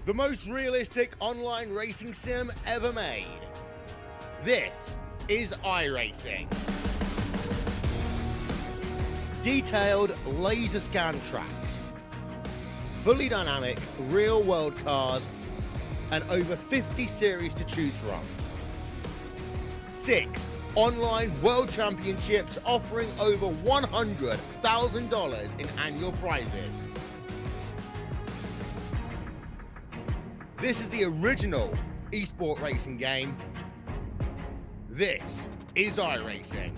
the most realistic online racing sim ever made. This is iRacing. Detailed laser scan tracks, fully dynamic real-world cars, and over 50 series to choose from. 6 online world championships offering over $100,000 in annual prizes. This is the original esport racing game. This is iRacing.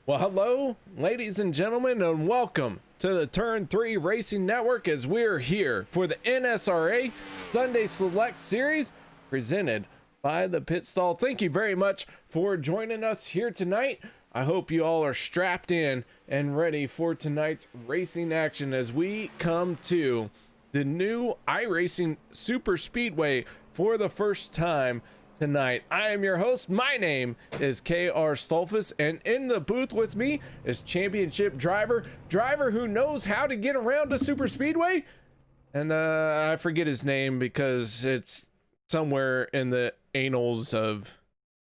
Well, hello, ladies and gentlemen, and welcome to the Turn 3 Racing Network as we're here for the NSRA Sunday Select Series presented by the Pit Stall. Thank you very much for joining us here tonight. I hope you all are strapped in and ready for tonight's racing action as we come to the new iRacing Superspeedway for the first time tonight. I am your host. My name is KR Stolfus, and in the booth with me is championship driver who knows how to get around a super speedway, and I forget his name because it's somewhere in the annals of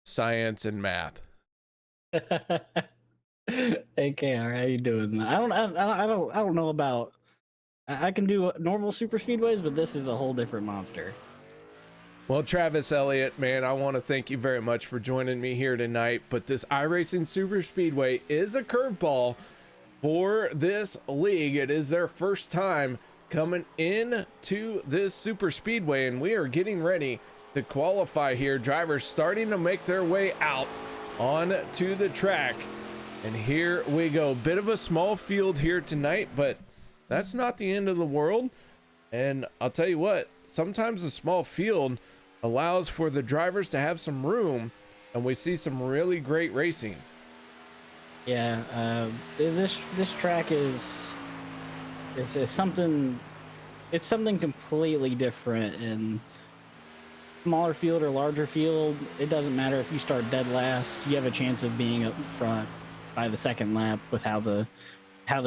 science and math. Hey KR, how you doing? I don't know about. I can do normal super speedways, but this is a whole different monster. Well, Travis Elliott, man, I want to thank you very much for joining me here tonight. But this iRacing Superspeedway is a curveball for this league. It is their first time coming into this Superspeedway, and we are getting ready to qualify here. Drivers starting to make their way out onto the track. And here we go. Bit of a small field here tonight, but that's not the end of the world. And I'll tell you what, sometimes a small field allows for the drivers to have some room, and we see some really great racing. Yeah, this track is something. It's something completely different in smaller field or larger field. It doesn't matter if you start dead last. You have a chance of being up front by the second lap with how the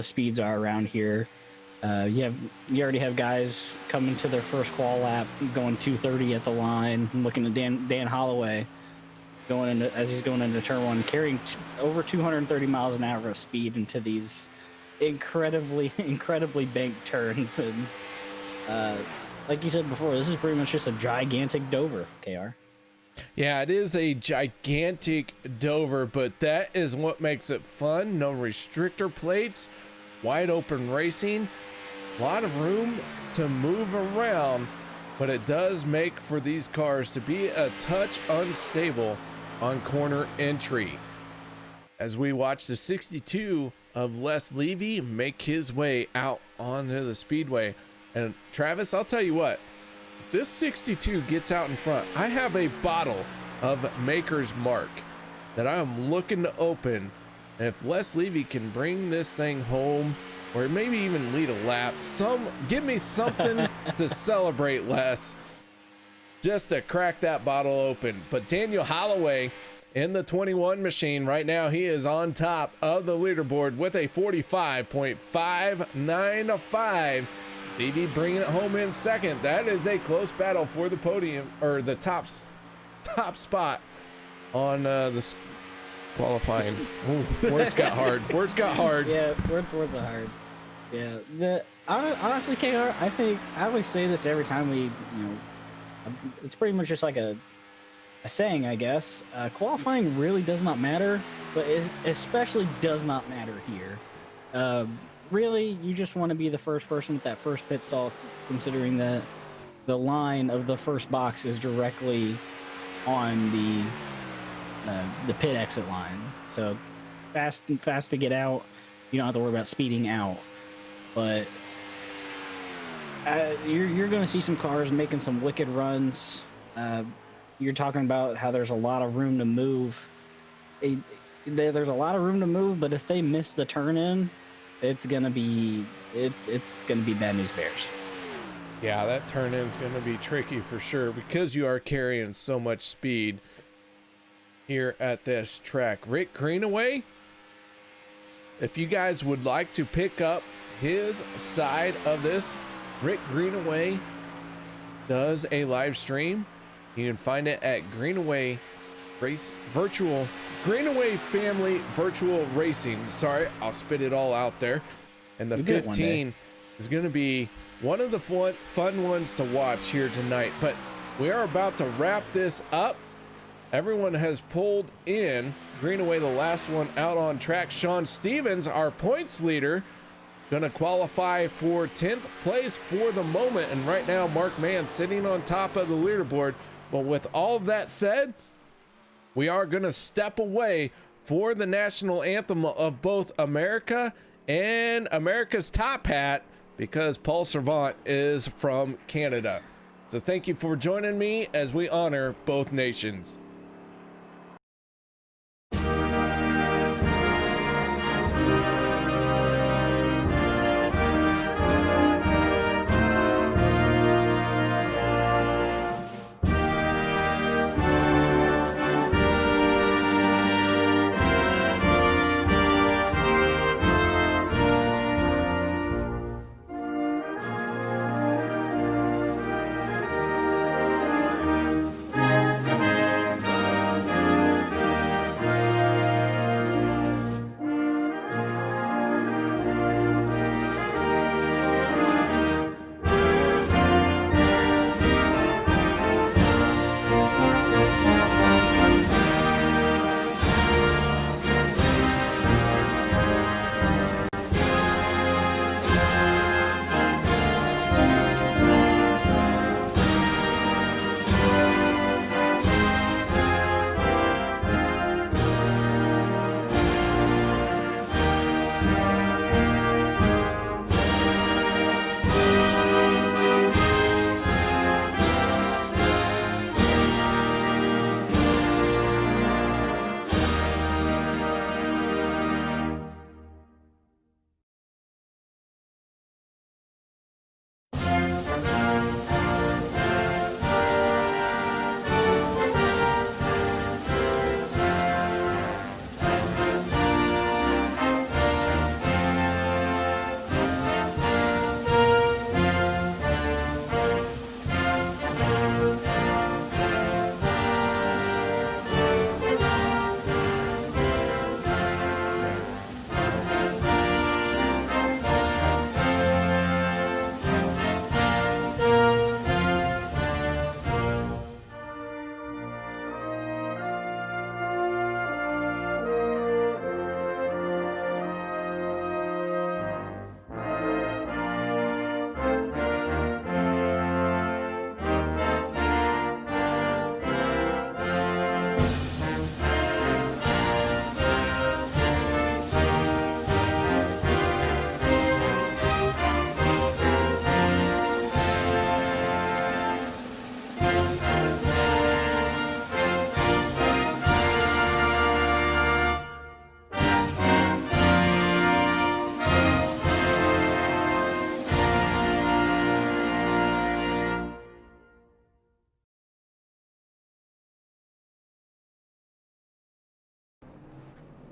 speeds are around here. You already have guys coming to their first qual lap, going 230 at the line. I'm looking at Dan Holloway as he's going into turn 1, carrying over 230 miles an hour of speed into these incredibly banked turns. And like you said before, this is pretty much just a gigantic Dover, KR. Yeah, it is a gigantic Dover, but that is what makes it fun. No restrictor plates, wide open racing. A lot of room to move around, but it does make for these cars to be a touch unstable on corner entry. As we watch the 62 of Les Levy make his way out onto the speedway. And Travis, I'll tell you what, if this 62 gets out in front, I have a bottle of Maker's Mark that I am looking to open. And if Les Levy can bring this thing home, or maybe even lead a lap, give me something to celebrate, Les, just to crack that bottle open. But Daniel Holloway in the 21 machine right now, he is on top of the leaderboard with a 45.595. Levy bringing it home in second. That is a close battle for the podium, or the top spot on the qualifying. Ooh, words got hard. Words got hard. Yeah, words are hard. Yeah, honestly, KR, I think I always say this every time it's pretty much just like a saying, I guess. Qualifying really does not matter, but it especially does not matter here. Really, you just want to be the first person with that first pit stall, considering that the line of the first box is directly on the pit exit line. So fast to get out. You don't have to worry about speeding out. But you're going to see some cars making some wicked runs. You're talking about how there's a lot of room to move. There's a lot of room to move, but if they miss the turn in, it's gonna be bad news bears. Yeah, that turn in is going to be tricky for sure because you are carrying so much speed here at this track. Rick Greenaway, if you guys would like to pick up his side of this, Rick Greenaway does a live stream. You can find it at Greenaway Family Virtual Racing. Sorry, I'll spit it all out there. And the 15 is going to be one of the fun ones to watch here tonight. But we are about to wrap this up. Everyone has pulled in. Greenaway, the last one out on track. Sean Stevens, our points leader, going to qualify for 10th place for the moment. And right now, Mark Mann sitting on top of the leaderboard. But with all of that said, we are going to step away for the national anthem of both America and America's Top Hat, because Paul Servant is from Canada. So thank you for joining me as we honor both nations.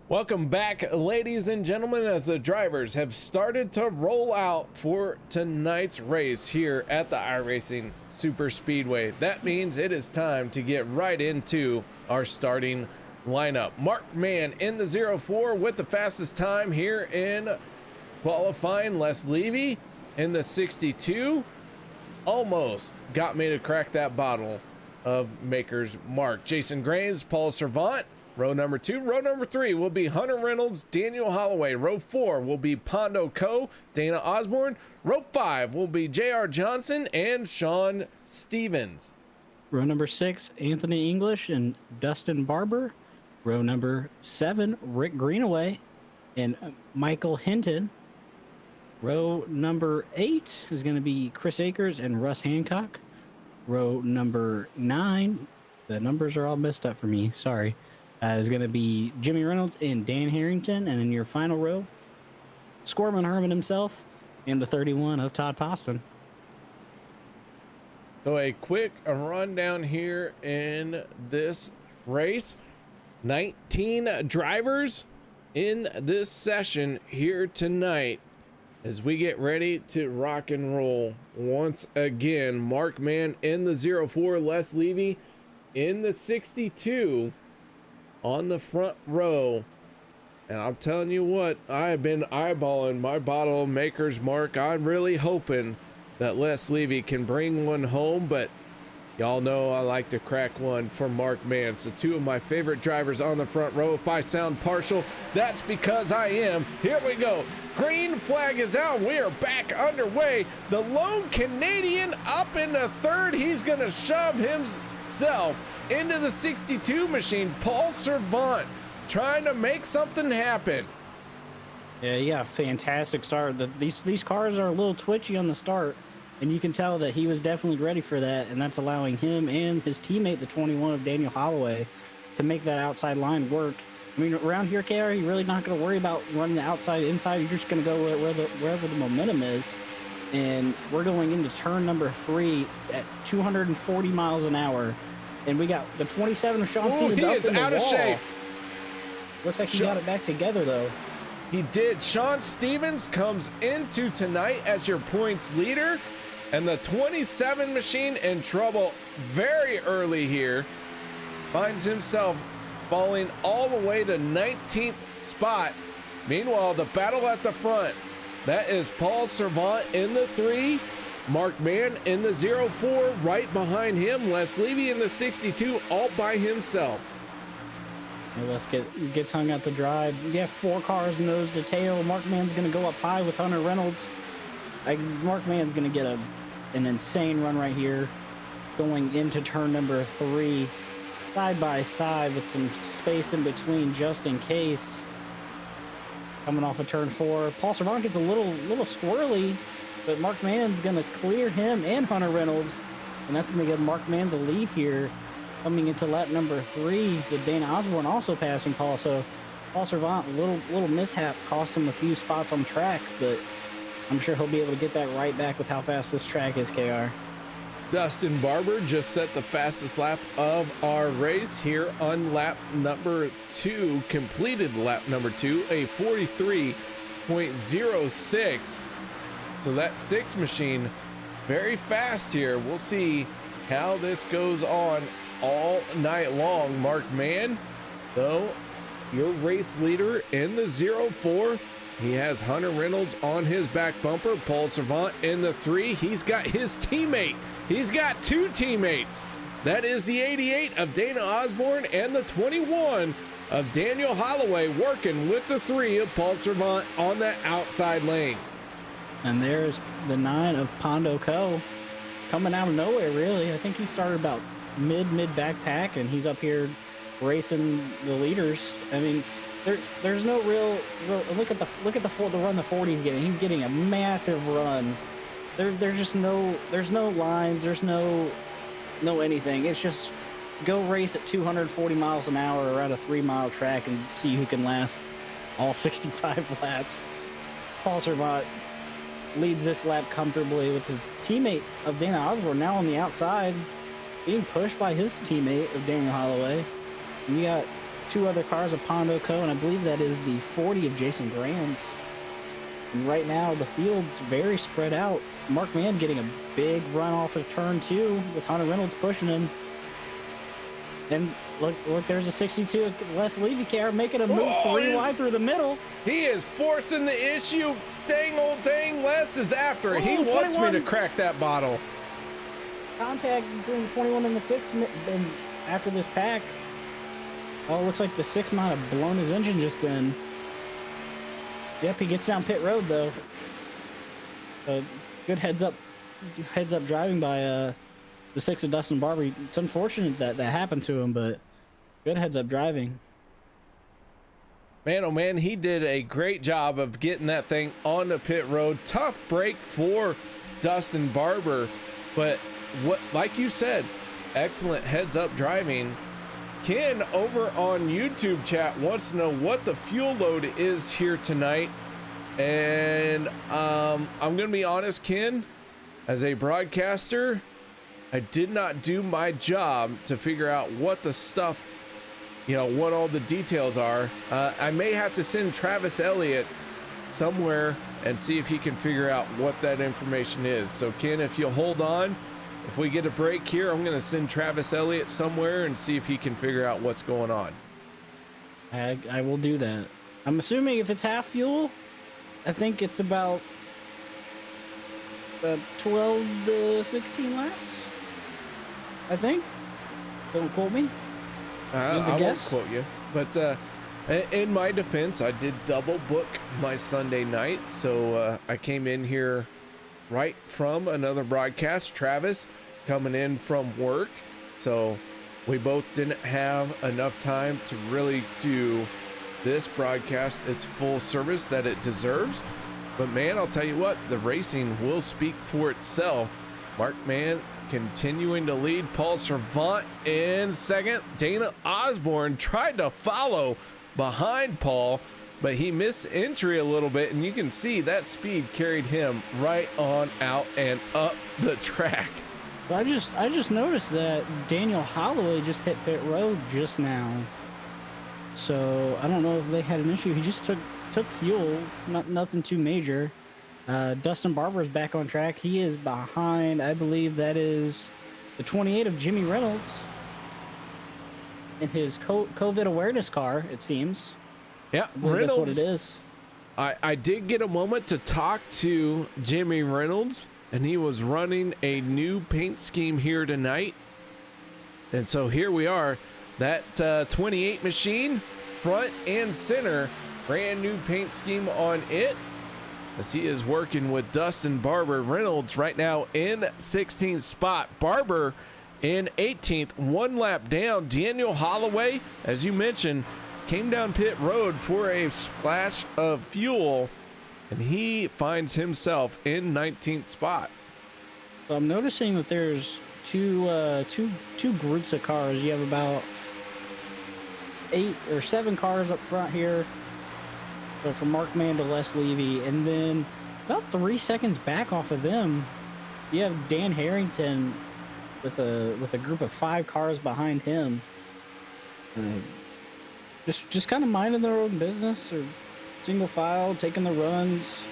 Welcome back, ladies and gentlemen, as the drivers have started to roll out for tonight's race here at the iRacing Superspeedway. That means it is time to get right into our starting lineup. Mark Mann in the 04 with the fastest time here in qualifying. Les Levy in the 62 almost got me to crack that bottle of Maker's Mark. Jason Graves, Paul Servant, row number 2. Row number 3 will be Hunter Reynolds, Daniel Holloway. Row 4 will be Pondo Coe, Dana Osborne. Row 5 will be J.R. Johnson and Sean Stevens. Row number 6, Anthony English and Dustin Barber. Row number 7, Rick Greenaway and Michael Hinton. Row number 8 is going to be Chris Akers and Russ Hancock. Row number 9, the numbers are all messed up for me, sorry, is going to be Jimmy Reynolds and Dan Harrington. And in your final row, Scorman Herman himself and the 31 of Todd Poston. So a quick rundown here in this race. 19 drivers in this session here tonight as we get ready to rock and roll once again. Mark Mann in the 04, Les Levy in the 62 on the front row. And I'm telling you what, I have been eyeballing my bottle of Maker's Mark. I'm really hoping that Les Levy can bring one home, but y'all know I like to crack one for Mark Mann. So two of my favorite drivers on the front row. If I sound partial, that's because I am. Here we go. Green flag is out. We are back underway. The lone Canadian up in the third. He's going to shove himself into the 62 machine. Paul Servant trying to make something happen. Yeah, you got a fantastic start. These cars are a little twitchy on the start, and you can tell that he was definitely ready for that, and that's allowing him and his teammate, the 21 of Daniel Holloway, to make that outside line work. I mean, around here, KR, you're really not going to worry about running the outside, inside. You're just going to go wherever the momentum is. And we're going into turn number 3 at 240 miles an hour. And we got the 27 of Sean Stevens he up is in the out of wall. shape. Looks like he got it back together, though. He did. Sean Stevens comes into tonight as your points leader, and the 27 machine in trouble very early here. Finds himself falling all the way to 19th spot. Meanwhile, the battle at the front, that is Paul Servant in the 3, Mark Mann in the 04, right behind him, Les Levy in the 62, all by himself. And let's gets hung out the drive. We have 4 cars nose to tail. Mark Mann's going to go up high with Hunter Reynolds. Mark Mann's going to get an insane run right here, going into turn number 3, side by side with some space in between just in case. Coming off of turn 4, Paul Servant gets a little squirrely, but Mark Mann's going to clear him and Hunter Reynolds, and that's going to give Mark Mann the lead here. Coming into lap number 3, with Dana Osborne also passing Paul. So Paul Servant, little mishap cost him a few spots on track, but I'm sure he'll be able to get that right back with how fast this track is, KR. Dustin Barber just set the fastest lap of our race here on lap number 2, completed lap number 2, a 43.06. So that 6 machine, very fast here. We'll see how this goes on all night long. Mark Mann, though, your race leader in the 04. He has Hunter Reynolds on his back bumper. Paul Servant in the 3. He's got his teammate. He's got 2 teammates. That is the 88 of Dana Osborne and the 21 of Daniel Holloway working with the 3 of Paul Servant on that outside lane. And there's the 9 of Pondo Co. coming out of nowhere, really. I think he started about mid backpack, and he's up here racing the leaders. I mean, there's no real look at the run the 40's getting. He's getting a massive run. There's just no lines. There's no anything. It's just go race at 240 miles an hour around a 3-mile track and see who can last all 65 laps. Paul Servant leads this lap comfortably with his teammate of Dana Osborne now on the outside, being pushed by his teammate of Daniel Holloway. And you got 2 other cars of Pondo Co., and I believe that is the 40 of Jason Graham's. And right now, the field's very spread out. Mark Mann getting a big run off of turn 2 with Hunter Reynolds pushing him. And look, there's a 62 Les Levy car making a move 3 wide through the middle. He is forcing the issue. Dang Les is after it. He wants me to crack that bottle. Contact between the 21 and the 6 and after this pack. Oh, it looks like the 6 might have blown his engine just then. Yep, he gets down pit road though. Good heads up driving by the 6 of Dustin Barber. It's unfortunate that happened to him, but good heads up driving. Man, oh man, he did a great job of getting that thing on the pit road. Tough break for Dustin Barber, but like you said, excellent heads up driving. Ken over on YouTube chat wants to know what the fuel load is here tonight. And I'm gonna be honest, Ken, as a broadcaster, I did not do my job to figure out what the stuff, what all the details are. I may have to send Travis Elliott somewhere and see if he can figure out what that information is. So Ken, if you'll hold on, if we get a break here, I'm going to send Travis Elliott somewhere and see if he can figure out what's going on. I will do that. I'm assuming if it's half fuel, I think it's about 12 to 16 laps. I think. Don't quote me. I won't quote you. But in my defense, I did double book my Sunday night. So I came in here right from another broadcast. Travis coming in from work. So we both didn't have enough time to really do this broadcast its full service that it deserves. But man, I'll tell you what, the racing will speak for itself. Mark Mann continuing to lead, Paul Servant in second. Dana Osborne tried to follow behind Paul, but he missed entry a little bit, and you can see that speed carried him right on out and up the track. I just noticed that Daniel Holloway just hit pit road just now. So I don't know if they had an issue. He just took fuel, nothing too major. Dustin Barber's back on track. He is behind, I believe that is the 28 of Jimmy Reynolds in his COVID awareness car, it seems. Yeah, Reynolds. That's what it is. I did get a moment to talk to Jimmy Reynolds, and he was running a new paint scheme here tonight. And so here we are, that 28 machine, front and center, brand new paint scheme on it, as he is working with Dustin Barber. Reynolds right now in 16th spot, Barber in 18th, one lap down. Daniel Holloway, as you mentioned, came down pit road for a splash of fuel, and he finds himself in 19th spot. So I'm noticing that there's two groups of cars. You have about 8 or 7 cars up front here. So from Mark Mann to Les Levy, and then about 3 seconds back off of them, you have Dan Harrington with a group of 5 cars behind him. Just kind of minding their own business, or single file, taking the runs,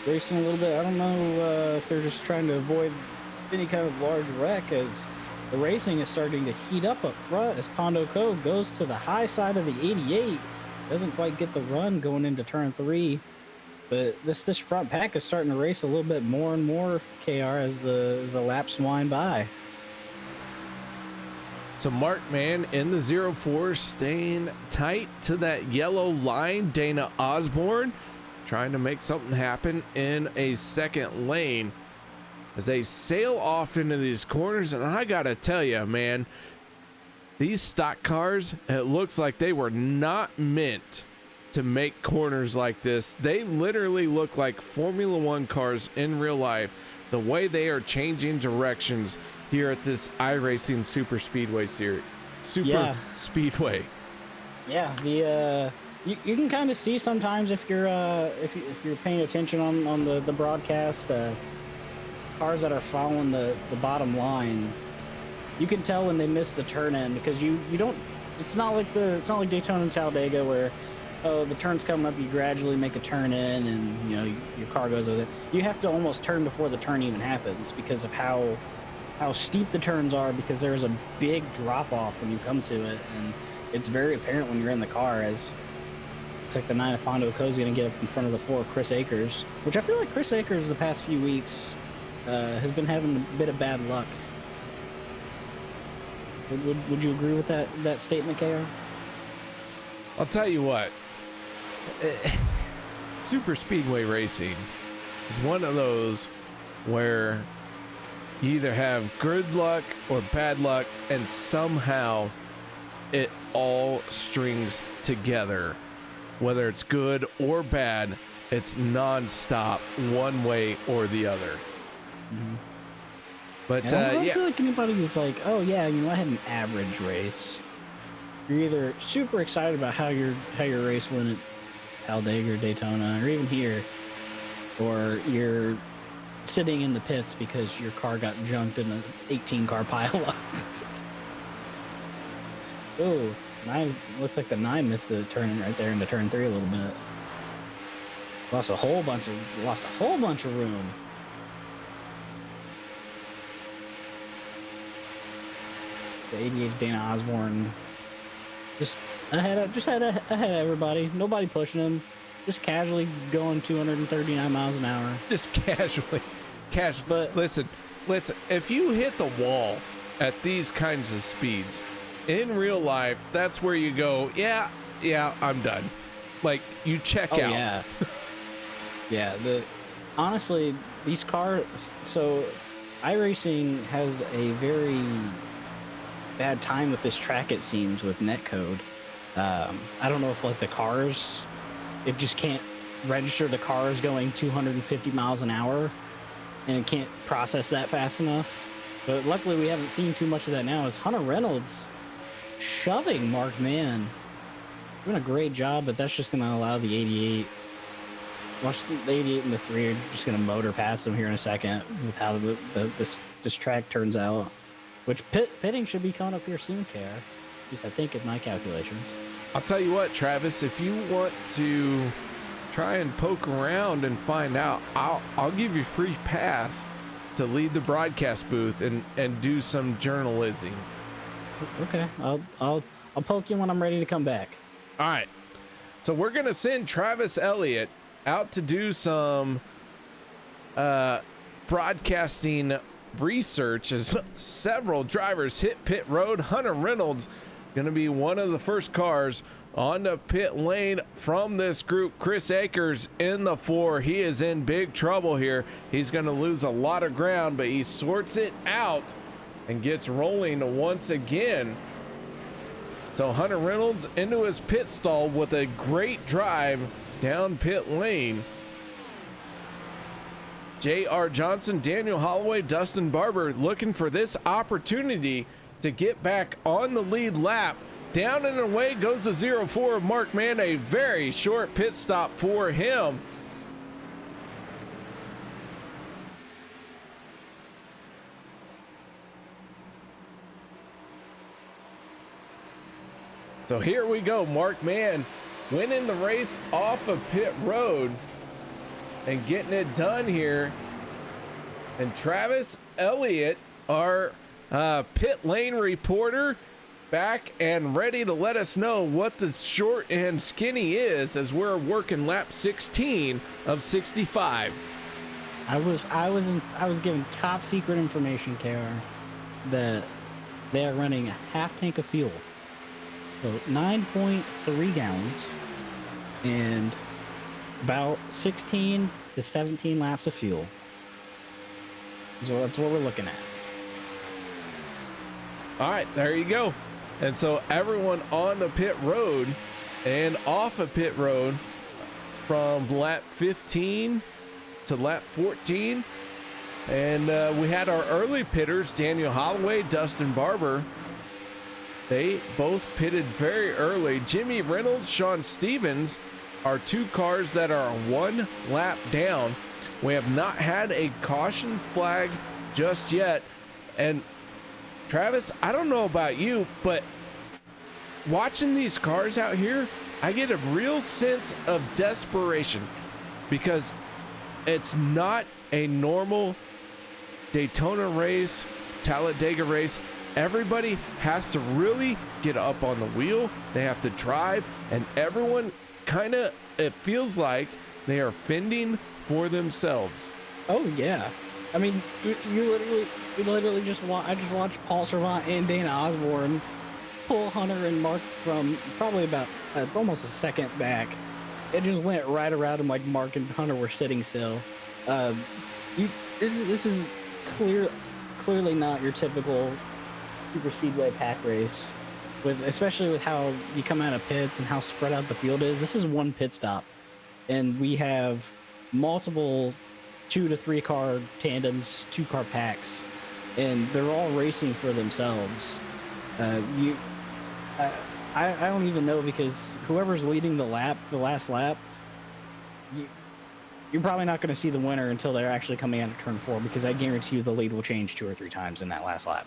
racing a little bit. I don't know if they're just trying to avoid any kind of large wreck, as the racing is starting to heat up front as Pondo Cove goes to the high side of the 88. Doesn't quite get the run going into turn 3, but this front pack is starting to race a little bit more and more, KR, as the laps wind by. So Mark Mann in the 04, staying tight to that yellow line. Dana Osborne trying to make something happen in a second lane as they sail off into these corners. And I gotta tell you, man, these stock cars, it looks like they were not meant to make corners like this. They literally look like Formula One cars in real life, the way they are changing directions here at this iRacing Superspeedway series. Superspeedway. Yeah, the you can kind of see sometimes if you're paying attention on the broadcast, cars that are following the bottom line. You can tell when they miss the turn in, because you don't. It's not like Daytona and Talladega where, oh, the turn's coming up, you gradually make a turn in, and your car goes with it. You have to almost turn before the turn even happens because of how steep the turns are, because there's a big drop off when you come to it, and it's very apparent when you're in the car. As it's like the 9 of Pondo Co's going to get up in front of the 4 of Chris Akers, which I feel like Chris Akers the past few weeks has been having a bit of bad luck. Would you agree with that statement, KR? I'll tell you what, Super Speedway racing is one of those where you either have good luck or bad luck, and somehow it all strings together. Whether it's good or bad, it's non-stop, one way or the other. Mm-hmm. But I don't feel like anybody who's like, oh yeah, I had an average race. You're either super excited about how your race went at Talladega or Daytona or even here, or you're sitting in the pits because your car got junked in an 18-car pileup. Oh, 9 looks like the 9 missed the turn right there into turn 3 a little bit. Lost a whole bunch of room. The 88 Dana Osborne just ahead of everybody. Nobody pushing him. Just casually going 239 miles an hour. Just casually. But listen, if you hit the wall at these kinds of speeds, in real life, that's where you go, yeah, I'm done. Like, you check out. Yeah. Yeah, honestly, these cars, so iRacing has a very bad time with this track, it seems, with netcode. I don't know if, like, the cars, it just can't register the cars going 250 miles an hour, and it can't process that fast enough. But luckily, we haven't seen too much of that now, as Hunter Reynolds shoving Mark Mann. Doing a great job, but that's just going to allow the 88. Watch the 88 and the 3 are just going to motor past them here in a second with how this track turns out. Which pitting should be coming up here soon, Care. At least I think in my calculations. I'll tell you what, Travis, if you want to try and poke around and find out, I'll give you free pass to lead the broadcast booth and do some journalism. Okay, I'll poke you when I'm ready to come back. All right. So we're going to send Travis Elliott out to do some broadcasting research as several drivers hit pit road. Hunter Reynolds going to be one of the first cars on the pit lane from this group. Chris Akers in the 4. He is in big trouble here. He's going to lose a lot of ground, but he sorts it out and gets rolling once again. So Hunter Reynolds into his pit stall with a great drive down pit lane. J.R. Johnson, Daniel Holloway, Dustin Barber looking for this opportunity to get back on the lead lap. Down and away goes the 0-4 of Mark Mann. A very short pit stop for him. So here we go. Mark Mann winning the race off of pit road and getting it done here. And Travis Elliott, our pit lane reporter, back and ready to let us know what the short and skinny is as we're working lap 16 of 65. I was given top secret information, Kara, that they are running a half tank of fuel. So 9.3 gallons and about 16 to 17 laps of fuel. So that's what we're looking at. All right, there you go. And so everyone on the pit road and off of pit road from lap 15 to lap 14. And we had our early pitters, Daniel Holloway, Dustin Barber. They both pitted very early. Jimmy Reynolds, Sean Stevens are two cars that are one lap down. We have not had a caution flag just yet. And Travis, I don't know about you, but watching these cars out here, I get a real sense of desperation because it's not a normal Daytona race, Talladega race. Everybody has to really get up on the wheel. They have to drive, and everyone kind of, it feels like they are fending for themselves. Oh yeah, I mean, you literally just I just watched Paul Servant and Dana Osborne pull Hunter and Mark from probably about almost a second back. It just went right around him like Mark and Hunter were sitting still. This is clearly not your typical Superspeedway pack race, especially with how you come out of pits and how spread out the field is. This is one pit stop, and we have multiple 2 to 3 car tandems, 2 car packs, and they're all racing for themselves. I don't even know, because whoever's leading the last lap, you're probably not going to see the winner until they're actually coming out of turn 4, because I guarantee you the lead will change 2 or 3 times in that last lap.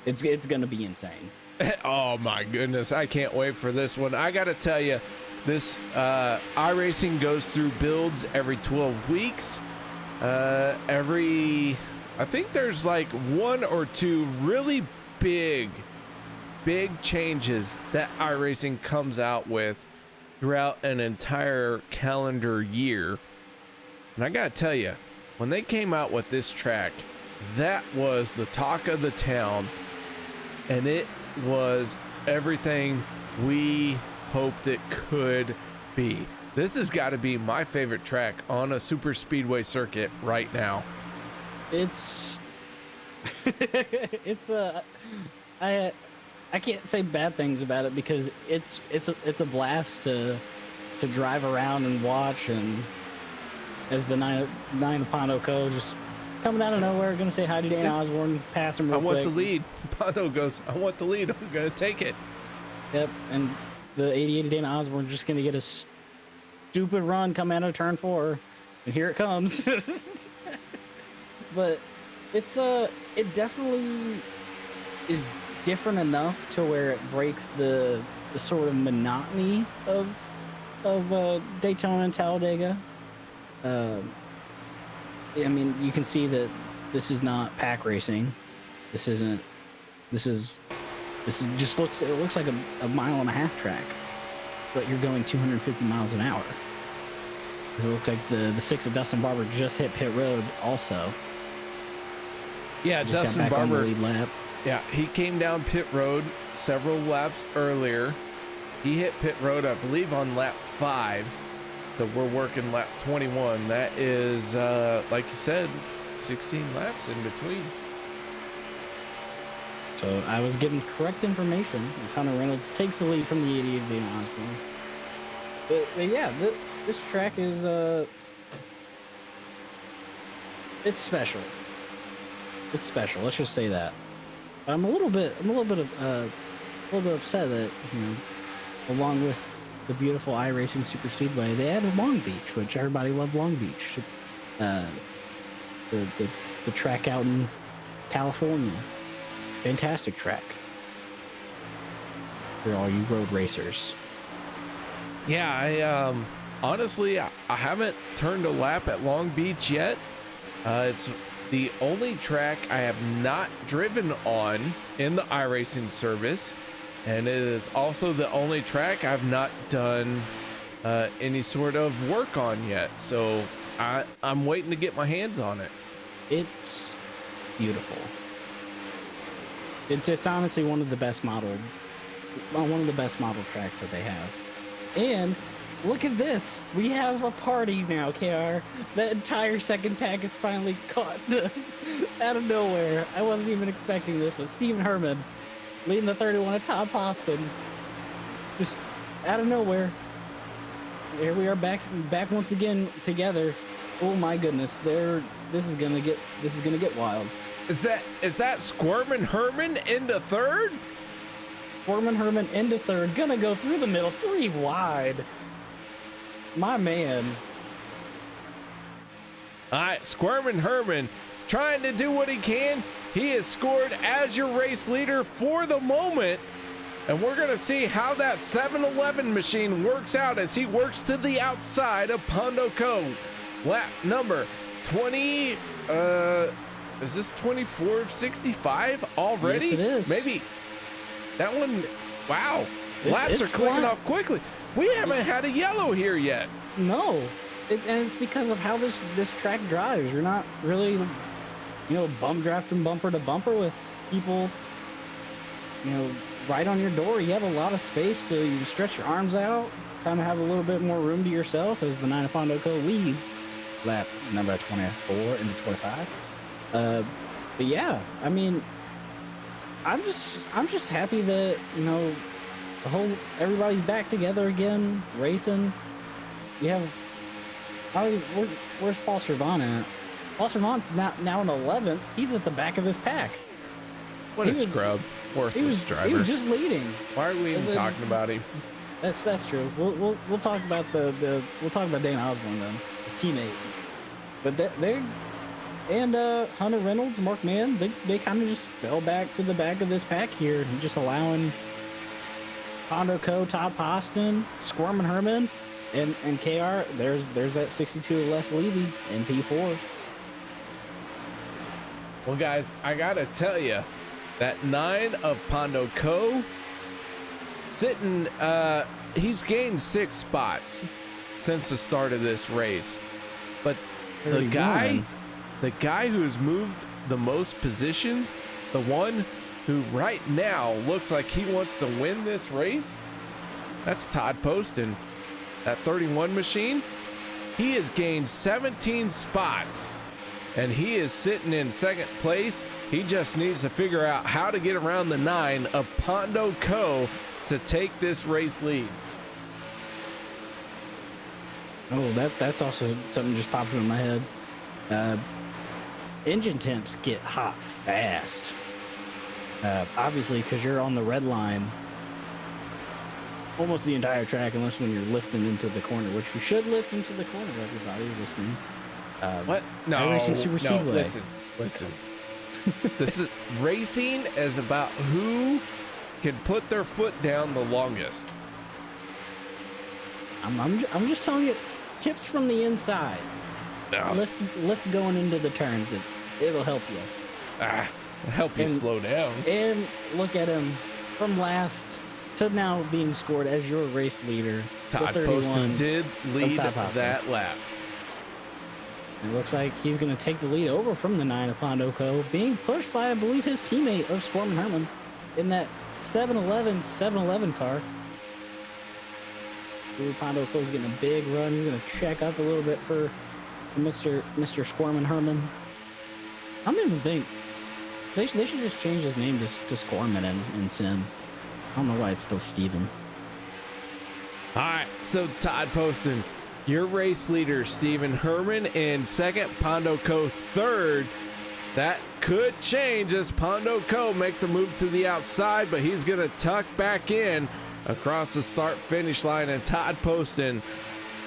It's going to be insane. Oh my goodness, I can't wait for this one. I gotta tell you, this iRacing goes through builds every 12 weeks. I think there's like 1 or 2 really big changes that iRacing comes out with throughout an entire calendar year. And I gotta tell you, when they came out with this track, that was the talk of the town, and it was everything we hoped it could be. This has got to be my favorite track on a super speedway circuit right now. It's I can't say bad things about it, because it's a blast to drive around and watch, and as the nine Pondo Co. just coming out of nowhere, gonna say hi to Dan Osborne, pass him real quick. I want the lead. Pondo goes, I want the lead. I'm gonna take it. Yep, and the 88 Dana Osborne just gonna get a stupid run come out of turn 4, and here it comes. But it's it definitely is different enough to where it breaks the sort of monotony of Daytona and Talladega. I mean, you can see that this is not pack racing. This is just looks like a 1.5 mile track, but you're going 250 miles an hour. Because it looks like the 6 of Dustin Barber just hit pit road also. Yeah, Just Dustin got back on the Barber. lead lap. Yeah, he came down pit road several laps earlier. He hit pit road, I believe, on lap 5. So we're working lap 21. That is, like you said, 16 laps in between. So I was getting correct information as Hunter Reynolds takes the lead from the 88 Dana Osborne. But yeah, this track is it's special. It's special. Let's just say that. But I'm a little bit upset that, you know, along with the beautiful iRacing Superspeedway, they added Long Beach, which everybody loved Long Beach. The track out in California. Fantastic track for all you road racers. Yeah, I honestly, I haven't turned a lap at Long Beach yet. It's the only track I have not driven on in the iRacing service, and it is also the only track I've not done any sort of work on yet. So I'm waiting to get my hands on it. It's beautiful. It's honestly one of the best modeled tracks that they have. And look at this. We have a party now, KR. That entire second pack is finally caught out of nowhere. I wasn't even expecting this, but Steven Herman leading the 31 at Todd Poston. Just out of nowhere. Here we are back once again together. Oh my goodness. This is gonna get wild. Is that Squirmin' Herman into third? Squirmin' Herman into third. Gonna go through the middle. 3 wide. My man. All right, Squirmin' Herman trying to do what he can. He has scored as your race leader for the moment. And we're going to see how that 7-Eleven machine works out as he works to the outside of Pondo Co. Lap number 20. Is this 24 of 65 already? Yes, it is. Maybe that one. Wow. It's Laps are clicking flying. off quickly. We haven't had a yellow here yet. No, and it's because of how this track drives. You're not really, you know, bum drafting bumper to bumper with people, you know, right on your door. You have a lot of space to stretch your arms out, kind of have a little bit more room to yourself as the 9 Pondo Co. leads lap number 24 into 25. But yeah, I mean, I'm just happy that, you know, everybody's back together again, racing. You have, where's Paul Servan at? Paul Servan's now in 11th. He's at the back of this pack. What a scrub. Worthless driver. He was just leading. Why are we even talking about him? That's true. We'll talk about we'll talk about Dana Osborne then. his teammate. But they and Hunter Reynolds, Mark Mann, they kind of just fell back to the back of this pack here, and just allowing Pondo Co, Todd Poston, Squirmin' Herman, and KR. There's that 62 of Les Levy in P4. Well, guys, I gotta tell you, that 9 of Pondo Co sitting, he's gained 6 spots since the start of this race, but the guy who's moved the most positions, the one who right now looks like he wants to win this race, that's Todd Poston. That 31 machine, he has gained 17 spots, and he is sitting in second place. He just needs to figure out how to get around the 9 of Pondo Co to take this race lead. Oh, that's also something just popped in my head. Engine temps get hot fast. Obviously, because you're on the red line almost the entire track, unless when you're lifting into the corner, which you should lift into the corner, everybody listening. What? No, iRacing Superspeedway. no, listen. This is racing is about who can put their foot down the longest. I'm just telling you, tips from the inside. No. Lift going into the turns. It'll help you. Help you slow down. And look at him from last to now being scored as your race leader. Todd Poston did lead that lap. It looks like he's going to take the lead over from the 9 of Pondo Co, being pushed by, I believe, his teammate of Squirmin' Herman in that 711 car. Pondo Co's getting a big run. He's going to check up a little bit for Mr. Squirmin' Herman. I don't even think they should just change his name to Squirmin' in Sim. I don't know why it's still Steven. All right, so Todd Poston, your race leader, Stephen Herman, in second, Pondo Co third. That could change as Pondo Co makes a move to the outside, but he's going to tuck back in across the start-finish line, and Todd Poston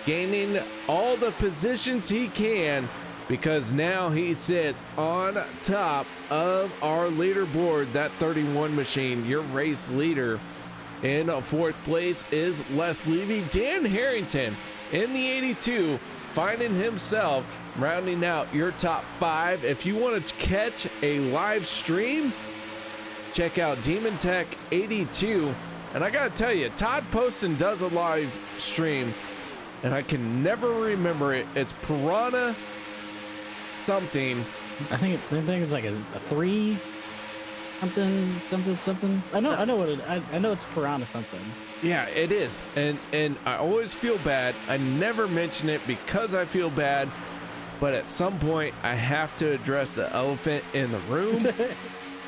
gaining all the positions he can, because now he sits on top of our leaderboard. That 31 machine, your race leader. In fourth place is Les Levy. Dan Harrington in the 82, finding himself rounding out your top 5. If you want to catch a live stream, check out Demon Tech 82. And I gotta tell you, Todd Poston does a live stream, and I can never remember it. It's Piranha something. I think it's like a 3 something. I know what I know it's Piranha something. Yeah, it is. And I always feel bad. I never mention it because I feel bad, but at some point I have to address the elephant in the room.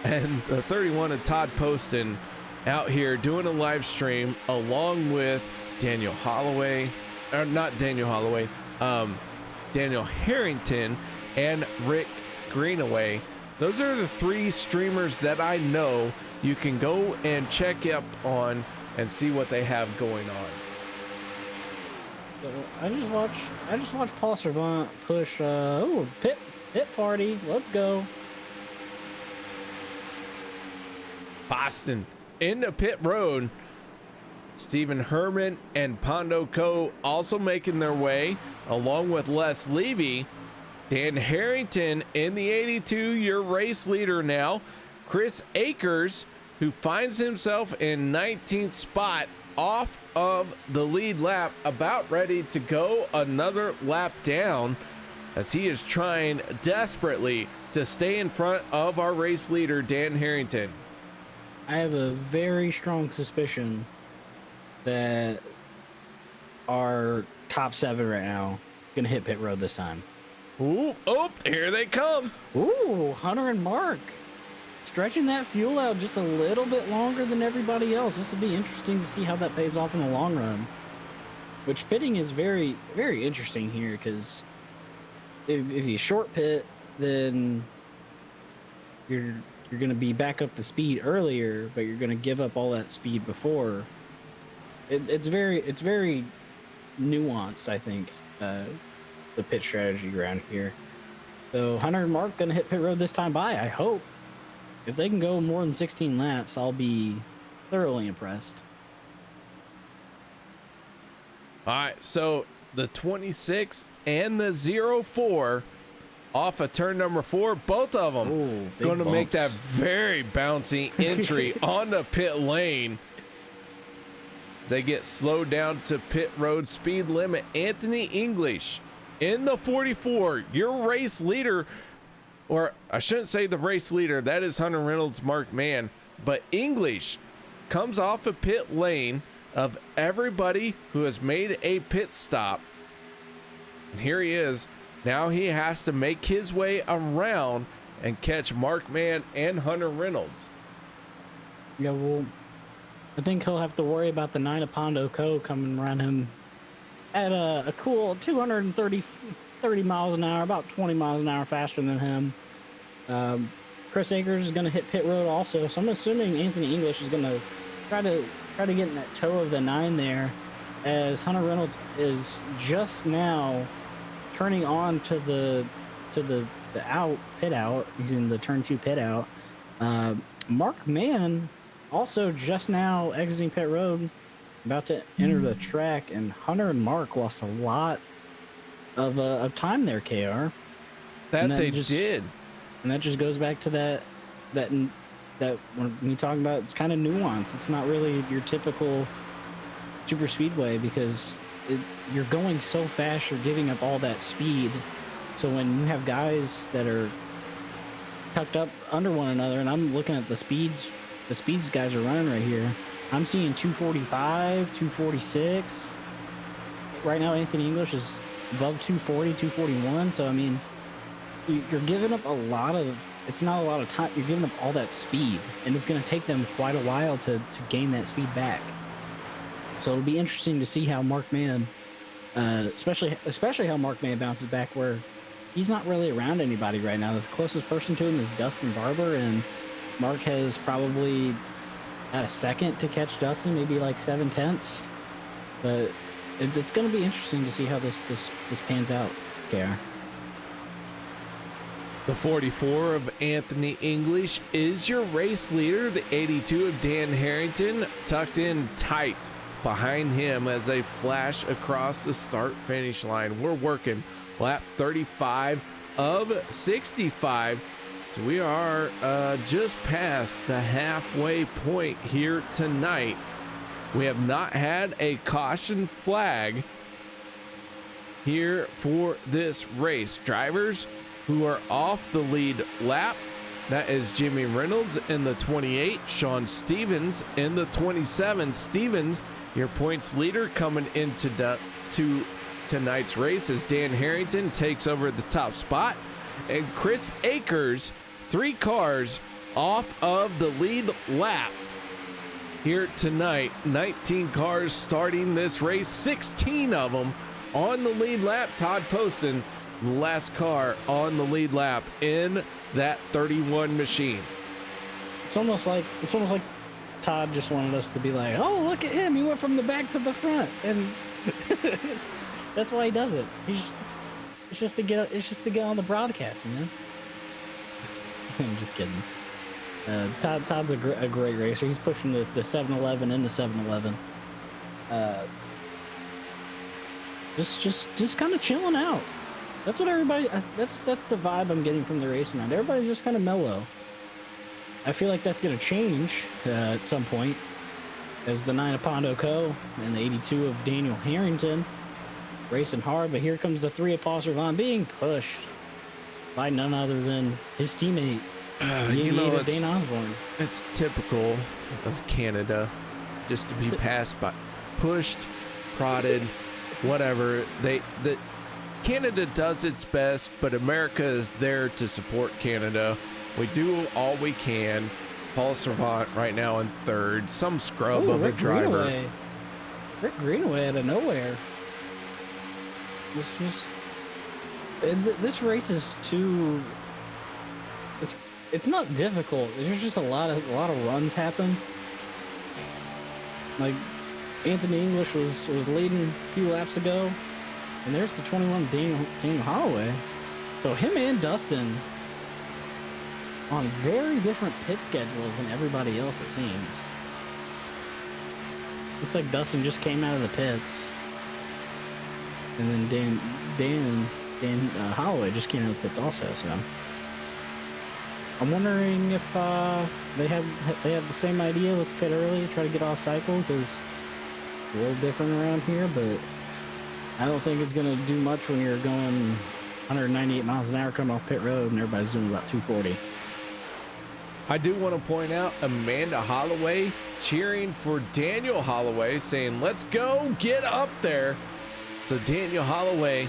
And the 31 of Todd Poston out here doing a live stream along with Daniel Holloway, or not Daniel Holloway, Daniel Harrington and Rick Greenaway. Those are the 3 streamers that I know you can go and check up on and see what they have going on. So I just watched Paul Servant push pit party. Let's go. Boston into pit road. Stephen Herman and Pondo Co also making their way, along with Les Levy. Dan Harrington in the 82, your race leader now. Chris Akers, who finds himself in 19th spot off of the lead lap, about ready to go another lap down, as he is trying desperately to stay in front of our race leader, Dan Harrington. I have a very strong suspicion that our top 7 right now gonna hit pit road this time. Ooh, oh, here they come. Ooh, Hunter and Mark stretching that fuel out just a little bit longer than everybody else. This will be interesting to see how that pays off in the long run. Which pitting is very, very interesting here, because if you short pit, then you're going to be back up the speed earlier, but you're going to give up all that speed before. It's very nuanced, I think. the pit strategy around here. So Hunter and Mark gonna hit pit road this time by, I hope. If they can go more than 16 laps, I'll be thoroughly impressed. All right, so the 26 and the 04 off of turn number 4, both of them going to make that very bouncy entry on the pit lane. As they get slowed down to pit road speed limit. Anthony English in the 44, your race leader, or I shouldn't say the race leader, that is Hunter Reynolds, Mark Mann, but English comes off a pit lane of everybody who has made a pit stop. And here he is. Now he has to make his way around and catch Mark Mann and Hunter Reynolds. Yeah, well, I think he'll have to worry about the 9 Pondo Co. coming around him at a cool 230 miles an hour, about 20 miles an hour faster than him. Chris Akers is going to hit pit road also, so I'm assuming Anthony English is going to try to get in that toe of the 9 there, as Hunter Reynolds is just now turning on to the pit out. He's in the turn 2 pit out. Mark Mann also just now exiting pit road, about to enter the track, and Hunter and Mark lost a lot of time there, KR. That they did. And that just goes back to that when we talk about, it's kind of nuanced. It's not really your typical super speedway, because you're going so fast, you're giving up all that speed. So when you have guys that are tucked up under one another, and I'm looking at the speeds guys are running right here, I'm seeing 245, 246. Right now, Anthony English is above 240, 241. So, I mean, you're giving up a lot of, it's not a lot of time. You're giving up all that speed, and it's going to take them quite a while to gain that speed back. So it'll be interesting to see how Mark Mann, especially how Mark Mann bounces back, where he's not really around anybody right now. The closest person to him is Dustin Barber, and Mark has probably had a second to catch Dustin, maybe like 7/10. But it's going to be interesting to see how this pans out, KR. The 44 of Anthony English is your race leader. The 82 of Dan Harrington tucked in tight behind him as they flash across the start-finish line. We're working lap 35 of 65. So we are just past the halfway point here tonight. We have not had a caution flag here for this race. Drivers who are off the lead lap, that is Jimmy Reynolds in the 28, Sean Stevens in the 27. Stevens, your points leader coming into tonight's race, as Dan Harrington takes over the top spot, and Chris Akers, 3 cars off of the lead lap here tonight. 19 cars starting this race, 16 of them on the lead lap. Todd Poston, the last car on the lead lap in that 31 machine. It's almost like Todd just wanted us to be like, oh, look at him, he went from the back to the front, and that's why he does it. It's just to get on the broadcast, man. I'm just kidding. Todd's a great racer. He's pushing the 7-Eleven in the 7-Eleven. Just kind of chilling out. That's what everybody. That's the vibe I'm getting from the race tonight. Everybody's just kind of mellow. I feel like that's going to change at some point, as the 9 of Pondo Co. and the 82 of Daniel Harrington racing hard. But here comes the 3 of Paul Servan being pushed by none other than his teammate, Dane Osborne. It's typical of Canada, just to be passed by, pushed, prodded, whatever. Canada does its best, but America is there to support Canada. We do all we can. Paul Servant right now in 3rd. Some scrub of a driver. Rick Greenaway out of nowhere. This race is too. It's not difficult. There's just a lot of runs happen. Like Anthony English was leading a few laps ago. And there's the 21 Daniel Holloway. So him and Dustin on very different pit schedules than everybody else, it seems. Looks like Dustin just came out of the pits. And then Dan Holloway just came out of the pits also, so I'm wondering if they have the same idea. Let's pit early, try to get off cycle, because it's a little different around here, but I don't think it's going to do much when you're going 198 miles an hour coming off pit road and everybody's doing about 240. I do want to point out Amanda Holloway cheering for Daniel Holloway, saying, let's go, get up there. So Daniel Holloway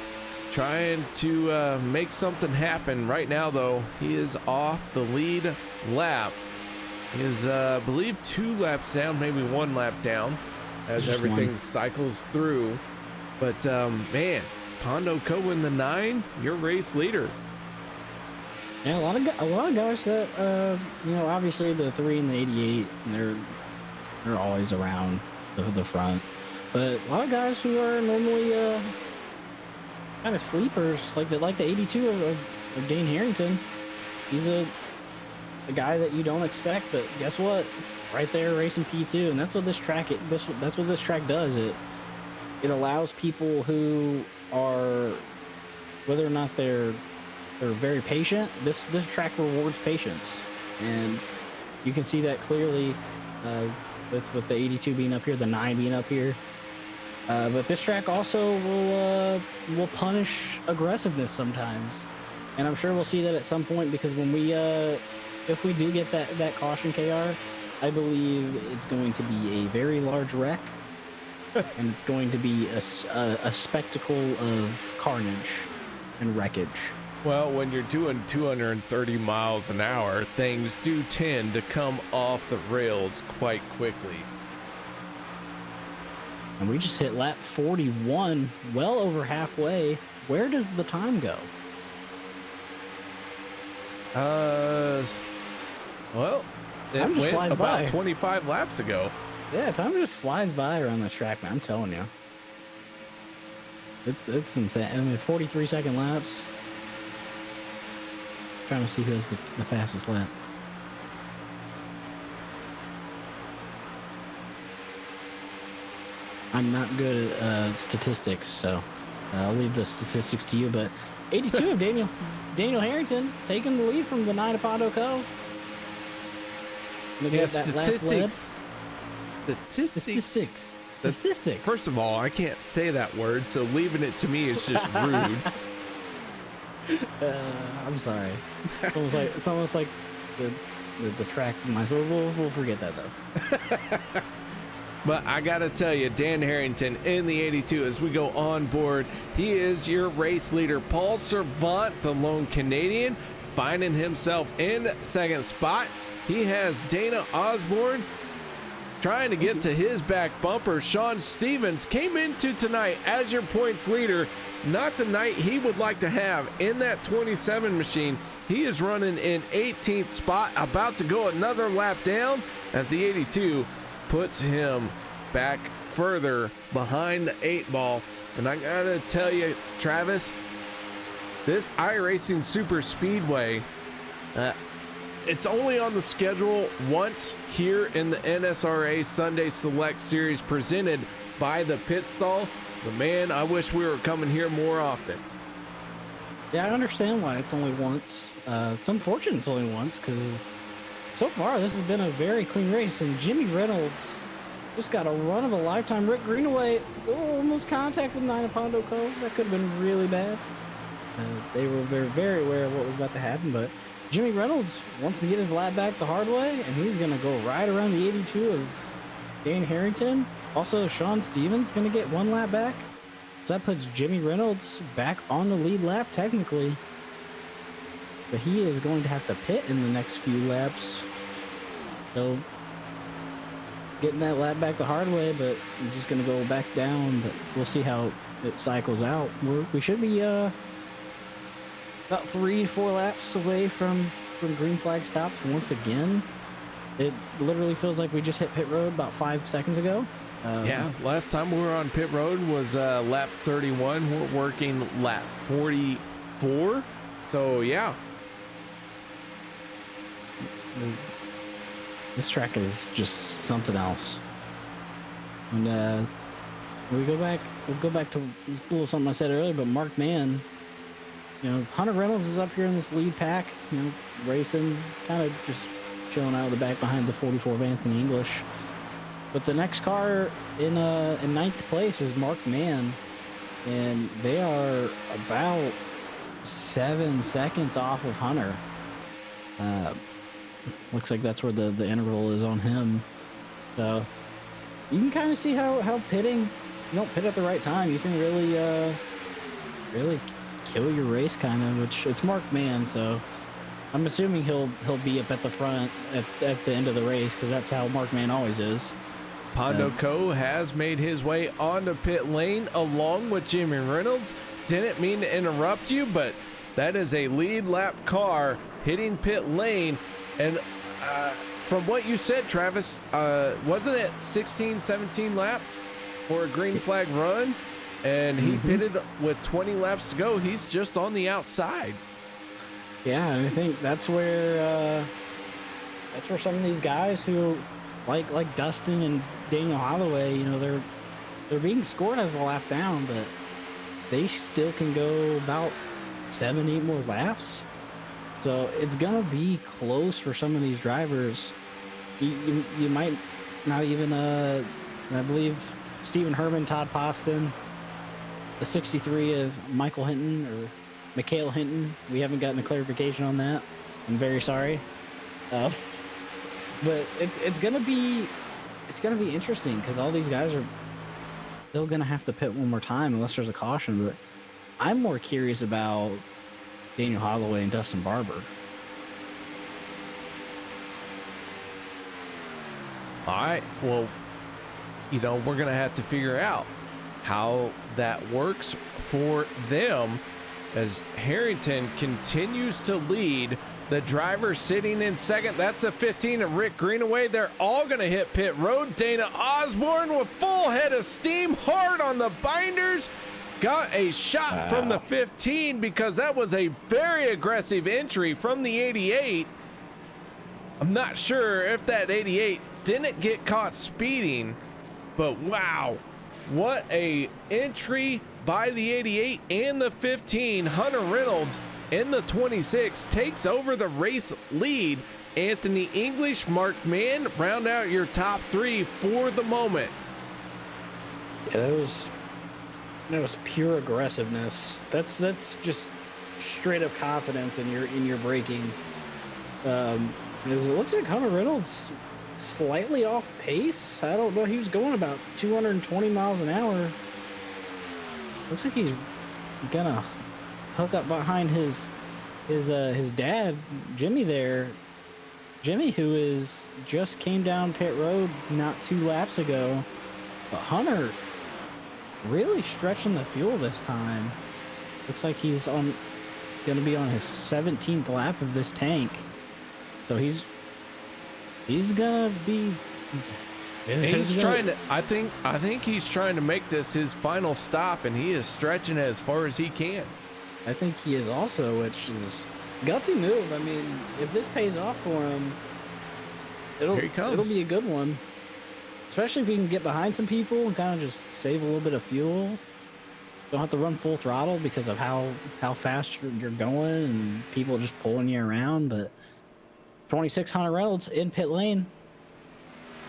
trying to make something happen. Right now, though, he is off the lead lap. He is, I believe, 2 laps down, maybe 1 lap down, as Just everything one. cycles through. But, man, Pondo Co in the 9, your race leader. Yeah, a lot of guys that obviously the 3 and the 88, they're always around the front, but a lot of guys who are normally kind of sleepers, like the 82 of Dane Harrington. He's a guy that you don't expect, but guess what? Right there racing P2, and that's what this track that's what this track does. It allows people who are, whether or not they're very patient. This track rewards patience, and you can see that clearly with the 82 being up here, the 9 being up here. But this track also will punish aggressiveness sometimes, and I'm sure we'll see that at some point, because when if we do get that caution KR, I believe it's going to be a very large wreck, and it's going to be a spectacle of carnage and wreckage. Well, when you're doing 230 miles an hour, things do tend to come off the rails quite quickly. And we just hit lap 41, well over halfway. Where does the time go? Well, it Time just went flies about by. 25 laps ago. Yeah, time just flies by around this track, man. I'm telling you. It's insane. I mean, 43-second laps. Trying to see who has the fastest lap. I'm not good at statistics, so I'll leave the statistics to you. But 82 of Daniel Harrington taking the lead from the 9 of Pondo Co. Look at that lap lead. Statistics. First of all, I can't say that word, so leaving it to me is just rude. I'm sorry. It's almost like the track from my soul. We'll forget that though. But I gotta tell you, Dan Harrington in the 82, as we go on board, he is your race leader. Paul Servant, the lone Canadian, finding himself in second spot. He has Dana Osborne trying to get to his back bumper. Sean Stevens came into tonight as your points leader. Not the night he would like to have in that 27 machine. He is running in 18th spot, about to go another lap down as the 82 puts him back further behind the 8 ball. And I gotta tell you, Travis, this iRacing Superspeedway, it's only on the schedule once here in the NSRA Sunday Select Series presented by the Pit Stall. But man, I wish we were coming here more often. Yeah, I understand why it's only once. It's unfortunate it's only once, because so far this has been a very clean race, and Jimmy Reynolds just got a run of a lifetime. Rick Greenaway almost contact with 9 of Pondo Co. That could have been really bad. They were very, very aware of what was about to happen, but Jimmy Reynolds wants to get his lap back the hard way, and he's going to go right around the 82 of Dane Harrington. Also, Sean Stevens going to get 1 lap back. So that puts Jimmy Reynolds back on the lead lap, technically. But he is going to have to pit in the next few laps. So, getting that lap back the hard way, but he's just going to go back down. But we'll see how it cycles out. We should be about 3 to 4 laps away from green flag stops once again. It literally feels like we just hit pit road about 5 seconds ago. Yeah, last time we were on pit road was lap 31. We're working lap 44. So yeah, this track is just something else. And we'll go back to this little something I said earlier, but Mark Mann, you know, Hunter Reynolds is up here in this lead pack, you know, racing, kind of just chilling out of the back behind the 44 of Anthony English. But the next car in ninth place is Mark Mann, and they are about 7 seconds off of Hunter. Looks like that's where the interval is on him. So you can kind of see how pitting, you don't pit at the right time, you can really kill your race, kind of, which it's Mark Mann, so I'm assuming he'll be up at the front at the end of the race, because that's how Mark Mann always is. Pondo Co has made his way onto pit lane along with Jimmy Reynolds. Didn't mean to interrupt you, but that is a lead lap car hitting pit lane. And from what you said, Travis, wasn't it 16, 17 laps for a green flag run? And he pitted with 20 laps to go. He's just on the outside. Yeah, I think that's where some of these guys who like Dustin and Daniel Holloway, you know, they're being scored as a lap down, but they still can go about 7-8 more laps. So it's gonna be close for some of these drivers. You might not even I believe Stephen Herman, Todd Poston, the 63 of Michael Hinton or Mikhail Hinton. We haven't gotten a clarification on that. I'm very sorry. But it's gonna be interesting, because all these guys are still gonna have to pit one more time unless there's a caution. But I'm more curious about Daniel Holloway and Dustin Barber. All right, well, you know, we're gonna have to figure out how that works for them, as Harrington continues to lead. The driver sitting in second, that's a 15 of Rick Greenaway. They're all going to hit pit road. Dana Osborne with full head of steam, hard on the binders. Got a shot from the 15, because that was a very aggressive entry from the 88. I'm not sure if that 88 didn't get caught speeding, but wow, what a entry by the 88 and the 15. Hunter Reynolds in the 26 takes over the race lead. Anthony English, Mark Mann round out your top three for the moment. Yeah, that was pure aggressiveness. That's just straight up confidence in your braking. Because it looks like Hunter Reynolds slightly off pace. I don't know. He was going about 220 miles an hour. Looks like he's gonna hook up behind his dad, Jimmy there. Jimmy, who just came down pit road not 2 laps ago. But Hunter really stretching the fuel this time. Looks like he's gonna be on his 17th lap of this tank. So he's gonna be. I think he's trying to make this his final stop, and he is stretching it as far as he can. I think he is also, which is gutsy move. I mean, if this pays off for him, it'll be a good one. Especially if he can get behind some people and kind of just save a little bit of fuel. Don't have to run full throttle because of how fast you're going and people just pulling you around. But 26 Hunter Reynolds in pit lane.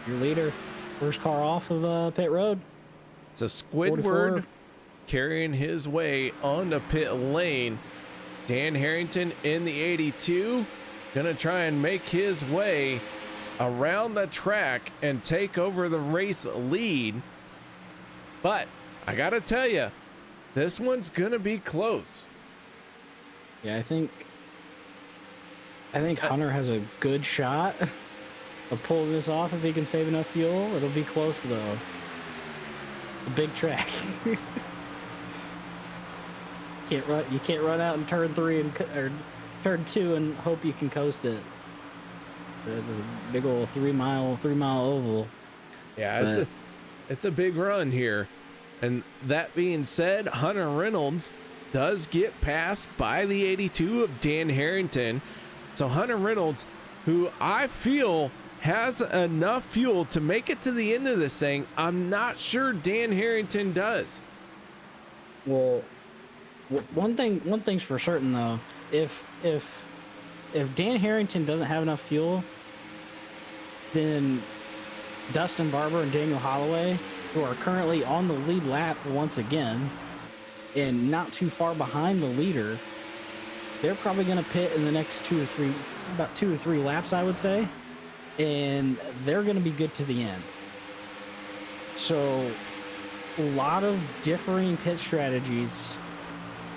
Your leader, first car off of pit road. It's a Squidward 44. Carrying his way onto pit lane. Dan Harrington in the 82, gonna try and make his way around the track and take over the race lead. But I gotta tell you, this one's gonna be close. Yeah, I think Hunter has a good shot of pulling this off if he can save enough fuel. It'll be close though. A big track. You can't run out in turn 3 or turn 2 and hope you can coast it. The big old 3 mile oval. Yeah, It's a big run here. And that being said, Hunter Reynolds does get passed by the 82 of Dan Harrington. So Hunter Reynolds, who I feel has enough fuel to make it to the end of this thing, I'm not sure Dan Harrington does. Well, one thing's for certain though. If Dan Harrington doesn't have enough fuel, then Dustin Barber and Daniel Holloway, who are currently on the lead lap once again and not too far behind the leader, they're probably going to pit in the next about 2 or 3 laps, I would say, and they're going to be good to the end. So a lot of differing pit strategies.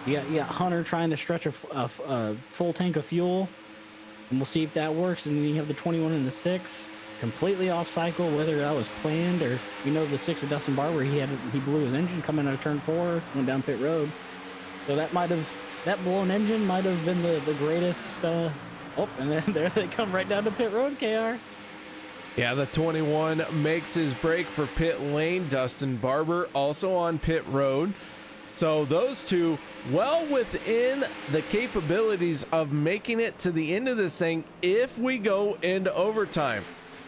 You got Hunter trying to stretch a full tank of fuel, and we'll see if that works. And then you have the 21 and the 6 completely off cycle, whether that was planned or, you know, the 6 of Dustin Barber, he blew his engine coming out of turn 4, went down pit road. So that blown engine might have been the greatest. And then there they come right down to pit road, KR. Yeah, the 21 makes his break for pit lane. Dustin Barber also on pit road. So those two well within the capabilities of making it to the end of this thing if we go into overtime.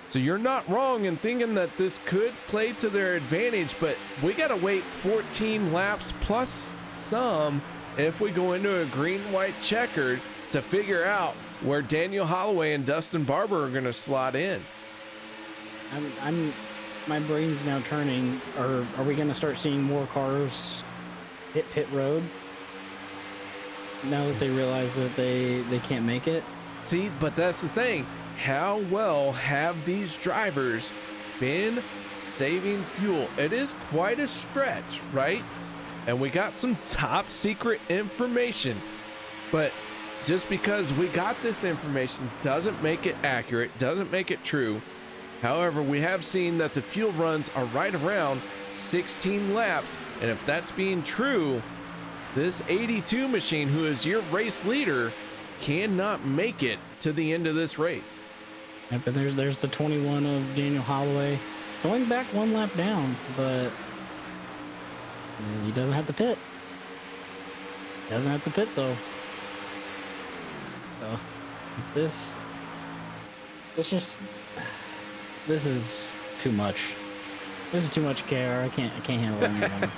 So you're not wrong in thinking that this could play to their advantage, but we got to wait 14 laps plus some if we go into a green-white checkered to figure out where Daniel Holloway and Dustin Barber are going to slot in. My brain's now turning. Are we going to start seeing more cars hit pit road now that they realize that they can't make it? See, but that's the thing. How well have these drivers been saving fuel? It is quite a stretch, right? And we got some top secret information, but just because we got this information doesn't make it accurate, doesn't make it true. However, we have seen that the fuel runs are right around 16 laps, and if that's being true, this 82 machine, who is your race leader, cannot make it to the end of this race. Yeah, but there's the 21 of Daniel Holloway going back 1 lap down, but he doesn't have to pit. Doesn't have to pit though. So this is too much. This is too much care. I can't handle anything.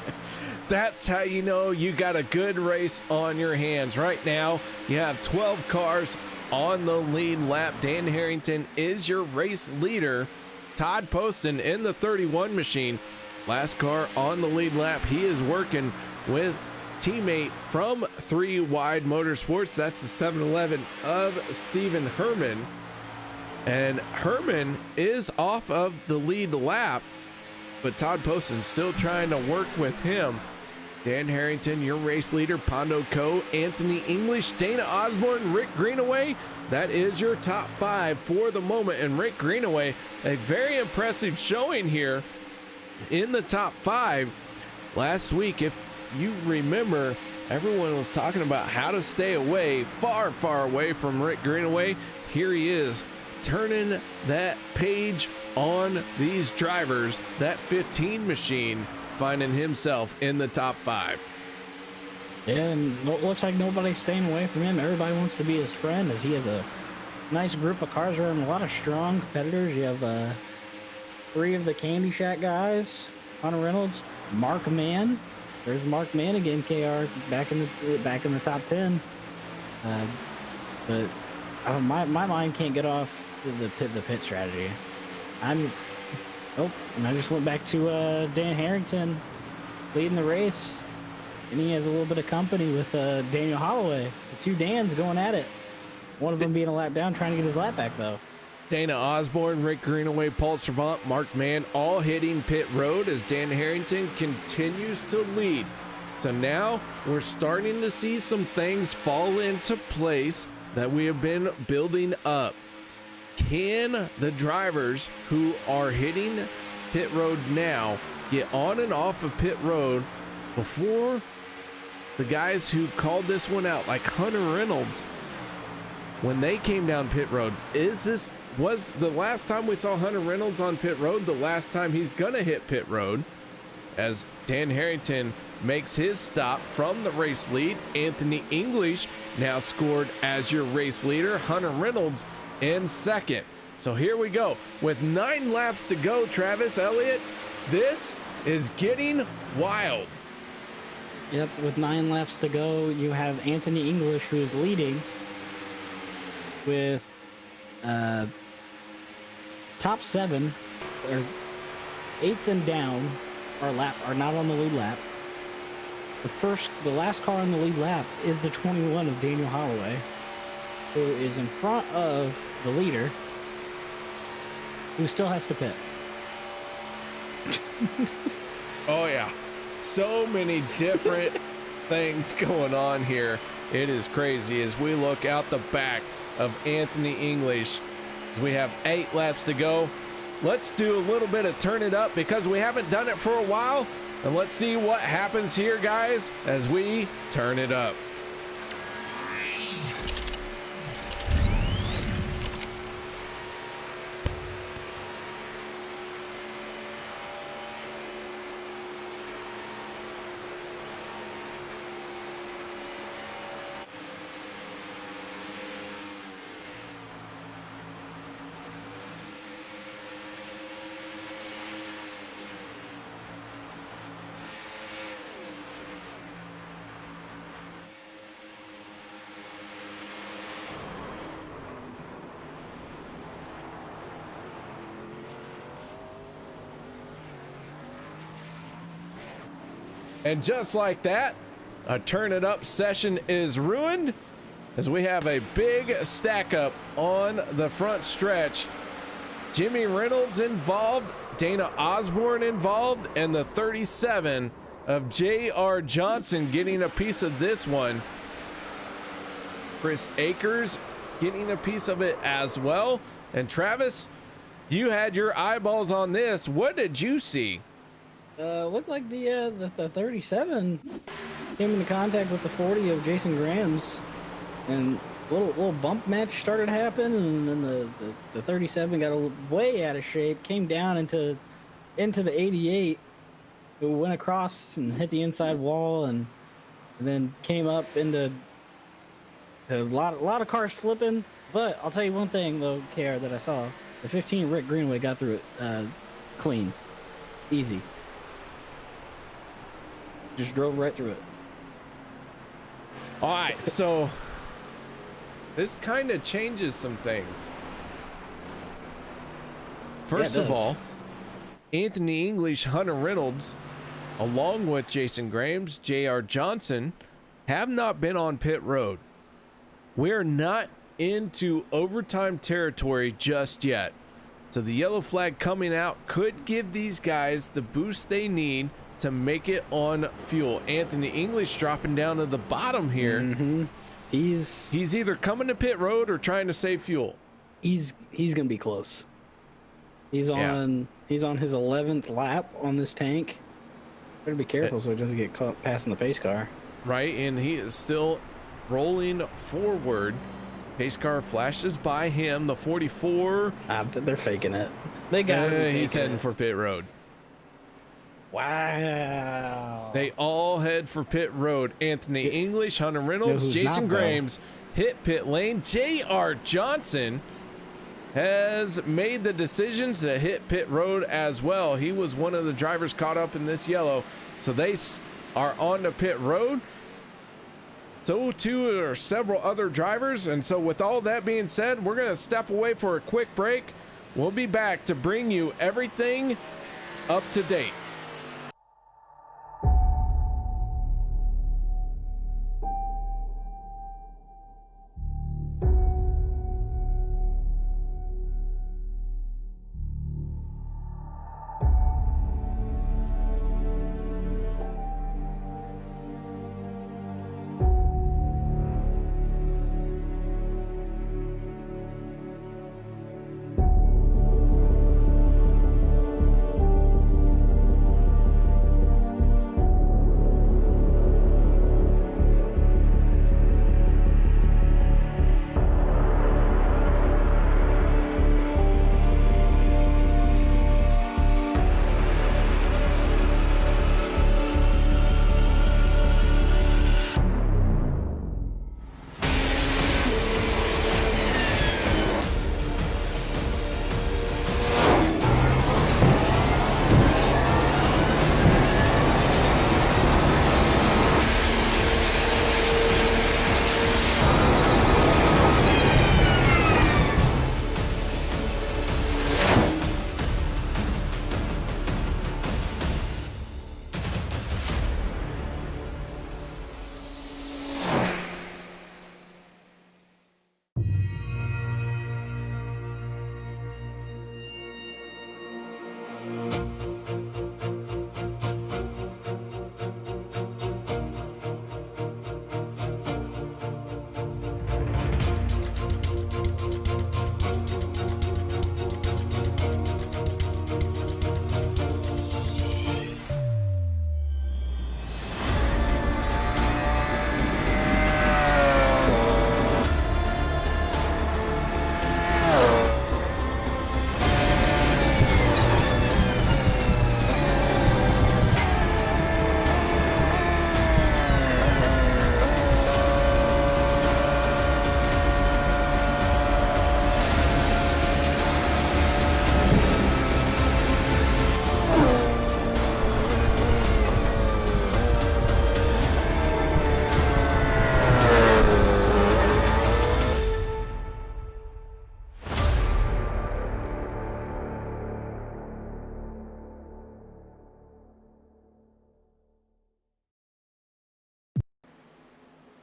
That's how you know you got a good race on your hands. Right now, you have 12 cars on the lead lap. Dan Harrington is your race leader. Todd Poston in the 31 machine, last car on the lead lap. He is working with teammate from 3 Wide Motorsports. That's the 711 of Stephen Herman. And Herman is off of the lead lap, but Todd Poston still trying to work with him. Dan Harrington, your race leader. Pondo Co, Anthony English, Dana Osborne, Rick Greenaway. That is your top 5 for the moment. And Rick Greenaway, a very impressive showing here in the top 5. Last week, if you remember, everyone was talking about how to stay away, far, far away from Rick Greenaway. Here he is, turning that page on these drivers. That 15 machine finding himself in the top 5. Yeah, and it looks like nobody's staying away from him. Everybody wants to be his friend, as he has a nice group of cars around, a lot of strong competitors. You have 3 of the Candy Shack guys, Hunter Reynolds, Mark Mann. There's Mark Mann again, KR, back in the top 10. But my mind can't get off the pit strategy. And I just went back to Dan Harrington leading the race, and he has a little bit of company with Daniel Holloway. The 2 Dans going at it. One of them being a lap down, trying to get his lap back though. Dana Osborne, Rick Greenaway, Paul Servant, Mark Mann, all hitting pit road as Dan Harrington continues to lead. So now we're starting to see some things fall into place that we have been building up. Can the drivers who are hitting pit road now get on and off of pit road before the guys who called this one out, like Hunter Reynolds, when they came down pit road? Is this was the last time we saw Hunter Reynolds on pit road, the last time he's gonna hit pit road, as Dan Harrington makes his stop from the race lead. Anthony English now scored as your race leader, Hunter Reynolds in second. So here we go with 9 laps to go. Travis Elliott, this is getting wild. Yep, with 9 laps to go, you have Anthony English, who is leading with top 7, or 8th and down, are not on the lead lap. The last car on the lead lap is the 21 of Daniel Holloway, who is in front of the leader, who still has to pit. Oh yeah, so many different things going on here. It is crazy as we look out the back of Anthony English. We have 8 laps to go. Let's do a little bit of turn it up because we haven't done it for a while. And let's see what happens here, guys, as we turn it up. And just like that, a turn it up session is ruined as we have a big stack up on the front stretch. Jimmy Reynolds involved, Dana Osborne involved, and the 37 of J.R. Johnson getting a piece of this one. Chris Akers getting a piece of it as well. And Travis, you had your eyeballs on this. What did you see? Looked like the 37 came into contact with the 40 of Jason Graham's, and little bump match started happening, and then the 37 got way out of shape, came down into the 88, who went across and hit the inside wall, and then came up into a lot of cars flipping. But I'll tell you one thing though, KR, that I saw: the 15 Rick Greenway got through it clean, easy. Just drove right through it. All right, so this kind of changes some things. First of all, Anthony English, Hunter Reynolds, along with Jason Graham's, J.R. Johnson, have not been on pit road. We're not into overtime territory just yet. So the yellow flag coming out could give these guys the boost they need to make it on fuel. Anthony English dropping down to the bottom here. Mm-hmm. He's either coming to pit road or trying to save fuel. He's gonna be close. He's on his 11th lap on this tank. Better be careful so he doesn't get caught passing the pace car. Right, and he is still rolling forward. Pace car flashes by him. The 44. They're faking it. They got it. He's heading for pit road. Wow. They all head for pit road. Anthony English, Hunter Reynolds, Jason Graham's hit pit lane. J.R. Johnson has made the decisions to hit pit road as well. He was one of the drivers caught up in this yellow. So they are on the pit road. So too are several other drivers. And so with all that being said, we're going to step away for a quick break. We'll be back to bring you everything up to date.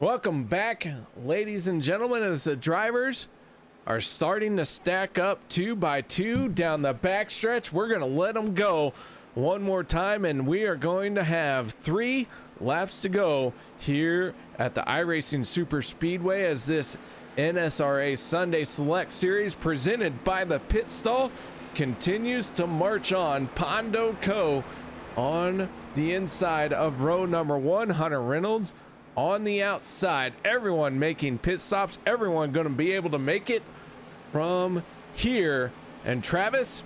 Welcome back, ladies and gentlemen, as the drivers are starting to stack up 2 by 2 down the backstretch. We're going to let them go one more time, and we are going to have 3 laps to go here at the iRacing Superspeedway as this NSRA Sunday Select Series presented by the Pit Stall continues to march on. Pondo Co. on the inside of row number 1, Hunter Reynolds on the outside. Everyone making pit stops, everyone going to be able to make it from here. And Travis,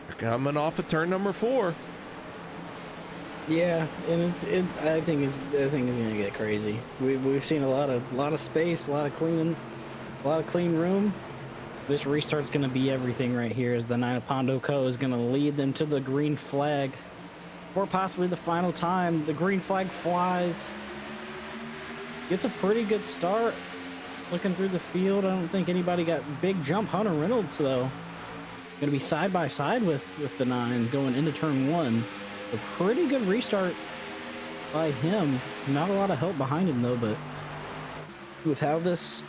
you're coming off of turn number 4. Yeah, and I think it's gonna get crazy. We've seen a lot of space, a lot of clean room. This restart's gonna be everything right here, as the 9 of Pondo Co. is gonna lead them to the green flag, or possibly the final time. The green flag flies. It's a pretty good start. Looking through the field, I don't think anybody got big jump. Hunter Reynolds, though, gonna be side by side with the 9 going into turn 1. A pretty good restart by him. Not a lot of help behind him, though, but with how this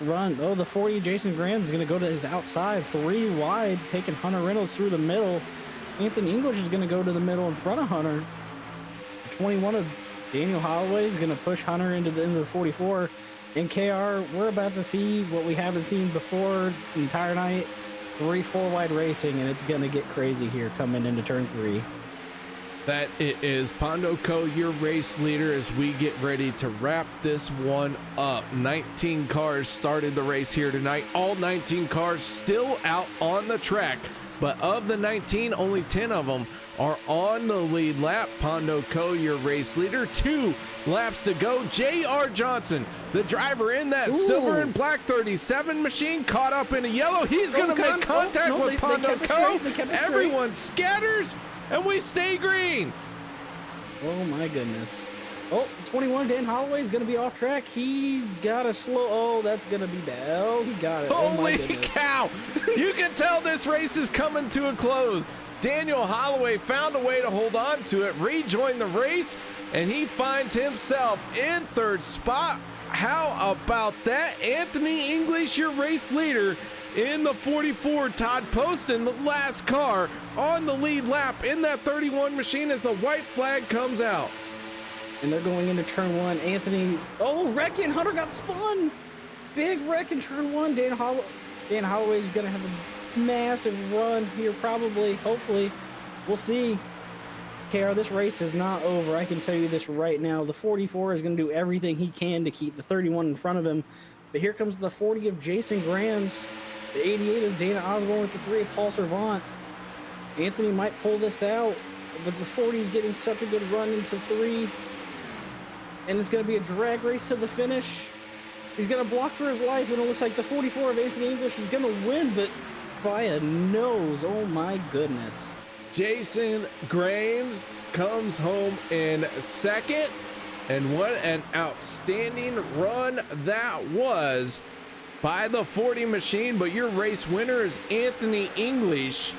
run, oh, the 40 Jason Graham is gonna go to his outside, 3 wide, taking Hunter Reynolds through the middle. Anthony English is gonna go to the middle in front of Hunter. 21 of Daniel Holloway is going to push Hunter into the 44. In KR, we're about to see what we haven't seen before the entire night. 3 4-wide racing, and it's going to get crazy here coming into turn 3. That it is Pondo Co., your race leader, as we get ready to wrap this one up. 19 cars started the race here tonight. All 19 cars still out on the track, but of the 19, only 10 of them are on the lead lap. Pondo Co., your race leader. 2 laps to go. J.R. Johnson, the driver in that silver and black 37 machine, caught up in a yellow. He's going to make contact with Pondo Co. Everyone scatters, and we stay green. Oh, my goodness. Oh, 21, Dan Holloway is going to be off track. He's got a slow. Oh, that's going to be bad. Oh, he got it. Holy cow. You can tell this race is coming to a close. Daniel Holloway found a way to hold on to it, rejoin the race, and he finds himself in 3rd spot. How about that? Anthony English, your race leader, in the 44. Todd Poston, the last car on the lead lap in that 31 machine as the white flag comes out. And they're going into turn 1. Anthony, wrecking. Hunter got spun. Big wreck in turn 1. Dan Holloway's going to have a massive run here, probably, hopefully. We'll see. KR, this race is not over. I can tell you this right now. The 44 is going to do everything he can to keep the 31 in front of him. But here comes the 40 of Jason Grams, the 88 of Dana Osborne with the 3 of Paul Servant. Anthony might pull this out, but the 40 is getting such a good run into 3. And it's going to be a drag race to the finish. He's going to block for his life, and it looks like the 44 of Anthony English is going to win, but by a nose. Oh my goodness. Jason Grahams comes home in 2nd, and what an outstanding run that was by the 40 machine. But your race winner is Anthony English.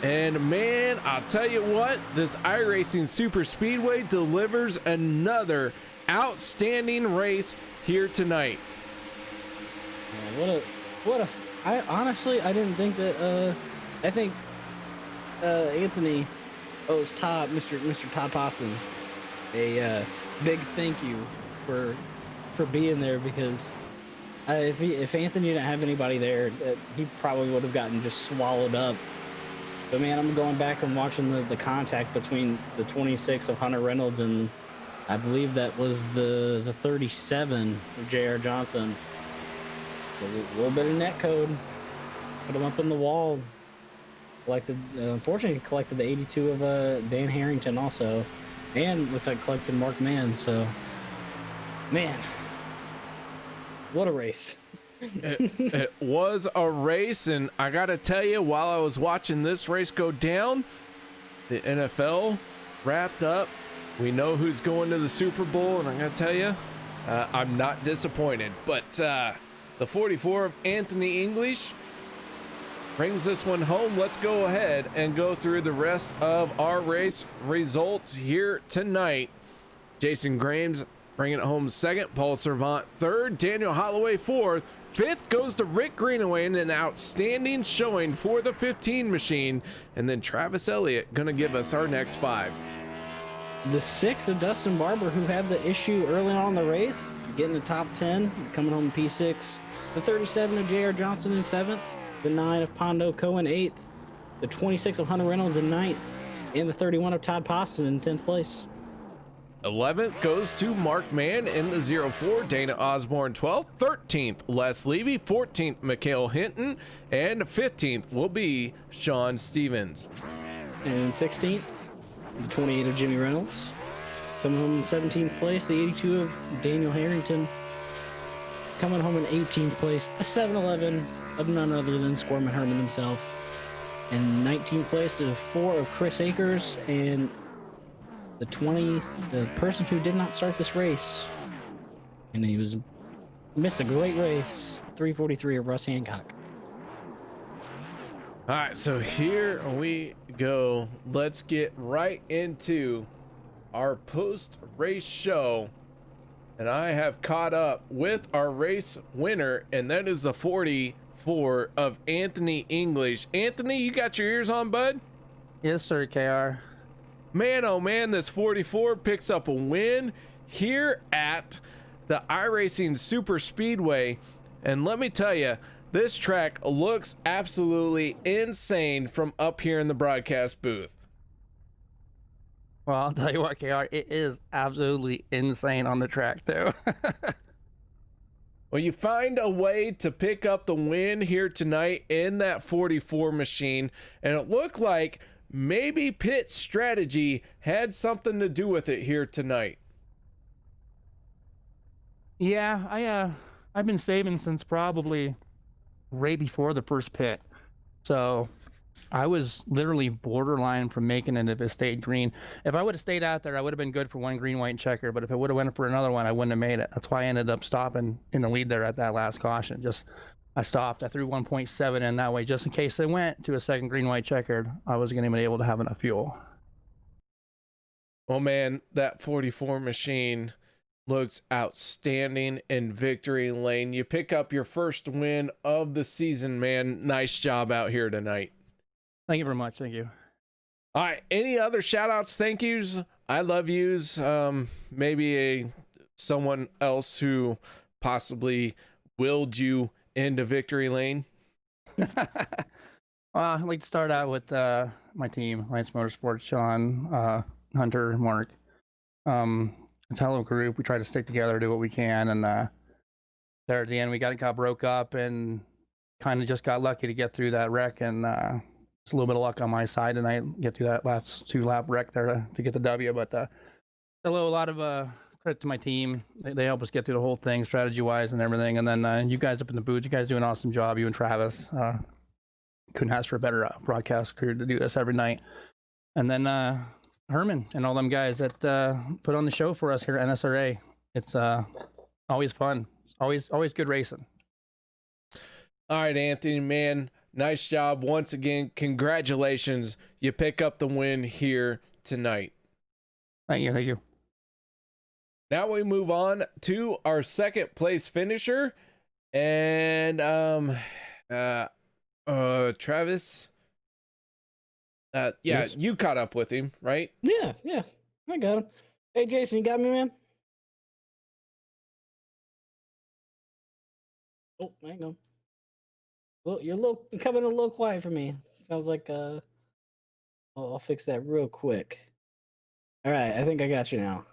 And man, I'll tell you what, this iRacing Superspeedway delivers another outstanding race here tonight. Man, I honestly, I didn't think that, I think Anthony owes Mr. Todd Poston a big thank you for being there, because if Anthony didn't have anybody there, he probably would have gotten just swallowed up. But man, I'm going back and watching the contact between the 26 of Hunter Reynolds and I believe that was the 37 of J.R. Johnson. A little bit of net code. Put him up in the wall. Unfortunately, collected the 82 of Dan Harrington also. And looks like collected Mark Mann. So, man, what a race. It was a race, and I gotta tell you, while I was watching this race go down, the NFL wrapped up. We know who's going to the Super Bowl, and I gotta tell you, I'm not disappointed. But the 44 of Anthony English brings this one home. Let's go ahead and go through the rest of our race results here tonight. Jason Grahams bringing it home second. Paul Servant third. Daniel Holloway fourth. Fifth goes to Rick Greenaway in an outstanding showing for the 15 machine. And then Travis Elliott going to give us our next 5. The 6 of Dustin Barber, who had the issue early on in the race, getting the top 10, coming home in P6. The 37 of J.R. Johnson in 7th. The 9 of Pondo Cohen 8th. The 26 of Hunter Reynolds in 9th. And the 31 of Todd Poston in 10th place. 11th goes to Mark Mann in the 04. Dana Osborne 12th. 13th, Les Levy. 14th, Mikhail Hinton. And 15th will be Sean Stevens. And 16th, the 28 of Jimmy Reynolds. Coming home in 17th place, the 82 of Daniel Harrington. Coming home in 18th place, the 7-11 of none other than Squirman Herman himself. And 19th place, the 4 of Chris Akers. And the 20, the person who did not start this race. And he missed a great race, 343 of Russ Hancock. All right, so here we go. Let's get right into our post-race show. And I have caught up with our race winner, and that is the 44 of Anthony English. Anthony, you got your ears on, bud? Yes, sir, KR. Man, oh man, this 44 picks up a win here at the iRacing Superspeedway. And let me tell you, this track looks absolutely insane from up here in the broadcast booth. Well, I'll tell you what, KR, it is absolutely insane on the track, too. Well, you find a way to pick up the win here tonight in that 44 machine, and it looked like maybe pit strategy had something to do with it here tonight. Yeah, I've been saving since probably right before the first pit. So I was literally borderline from making it if it stayed green. If I would have stayed out there, I would have been good for one green, white, and checker. But if I would have went for another one, I wouldn't have made it. That's why I ended up stopping in the lead there at that last caution. I stopped. I threw 1.7 in that way, just in case they went to a second green, white, checkered. I was going to be able to have enough fuel. Well, man, that 44 machine looks outstanding in victory lane. You pick up your first win of the season, man. Nice job out here tonight. Thank you very much. Thank you. All right. Any other shout outs, thank yous, I love yous? Maybe someone else who possibly willed you into victory lane? I'd like to start out with my team, Lance Motorsports, Sean, Hunter, Mark. It's a hell of a group. We try to stick together, do what we can, and there at the end we got broke up and kind of just got lucky to get through that wreck, and it's a little bit of luck on my side tonight, get through that last 2-lap wreck there to get the W. But a lot of credit to my team. They help us get through the whole thing, strategy-wise and everything. And then you guys up in the booth, you guys do an awesome job. You and Travis couldn't ask for a better broadcast crew to do this every night. And then Herman and all them guys that put on the show for us here at NSRA. It's always fun. Always good racing. All right, Anthony, man, nice job once again. Congratulations. You pick up the win here tonight. Thank you. Now we move on to our second place finisher, and Travis. Yes. You caught up with him, right? Yeah, I got him. Hey, Jason, you got me, man? Oh, hang on. Well, you're coming a little quiet for me. Sounds like I'll fix that real quick. All right, I think I got you now.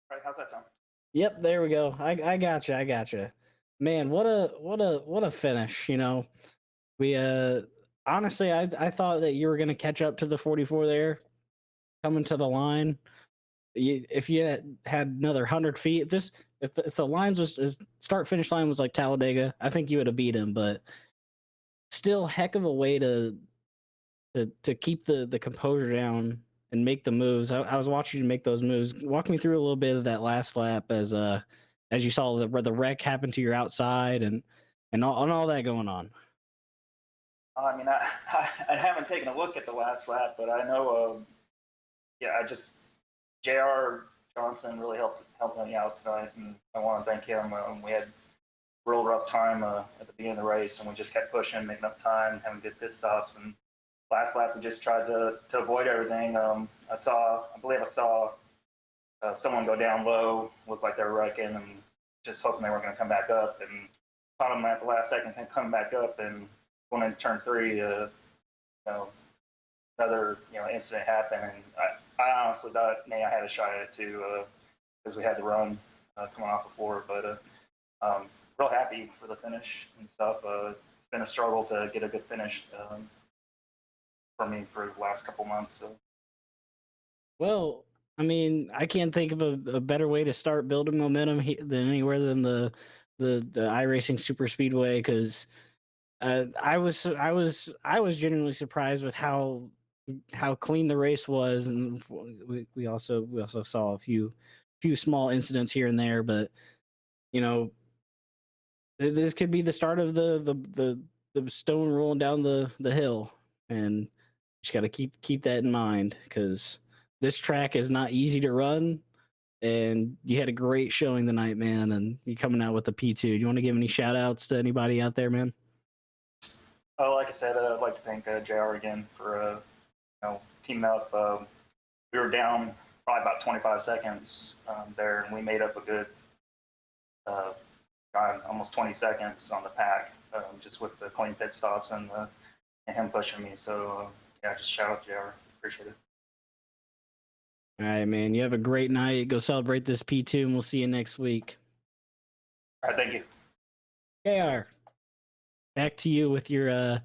All right, how's that sound? Yep, there we go. I got you. Man, what a finish, you know. We honestly, I thought that you were going to catch up to the 44 there, coming to the line. If you had another 100 feet, if the lines was start finish line was like Talladega, I think you would have beat him. But still, heck of a way to keep the composure down and make the moves. I was watching you make those moves. Walk me through a little bit of that last lap as you saw the wreck happen to your outside and all that going on. I mean, I haven't taken a look at the last lap, but I know, JR Johnson really helped me out tonight, and I want to thank him. We had a real rough time at the beginning of the race, and we just kept pushing, making up time, having good pit stops. And last lap, we just tried to avoid everything. I believe I saw someone go down low, looked like they were wrecking, and just hoping they were going to come back up. And caught them at the last second, coming back up, and going into turn 3, another incident happened, and I honestly thought I had a shot at it too, because we had the run coming off before. But real happy for the finish and stuff. It's been a struggle to get a good finish for me for the last couple months. So. Well, I mean, I can't think of a better way to start building momentum than anywhere than the iRacing Superspeedway, because I was genuinely surprised with how clean the race was, and we also saw a few small incidents here and there, but this could be the start of the stone rolling down the hill, and just got to keep that in mind, because this track is not easy to run, and you had a great showing tonight, man, and you coming out with the P2. Do you want to give any shout outs to anybody out there, man? Oh, like I said, I'd like to thank JR again for teaming up. We were down probably about 25 seconds there, and we made up a good almost 20 seconds on the pack, just with the clean pit stops and him pushing me. So yeah, just shout out JR. Appreciate it. All right, man. You have a great night. Go celebrate this P2, and we'll see you next week. All right, thank you. KR, back to you with your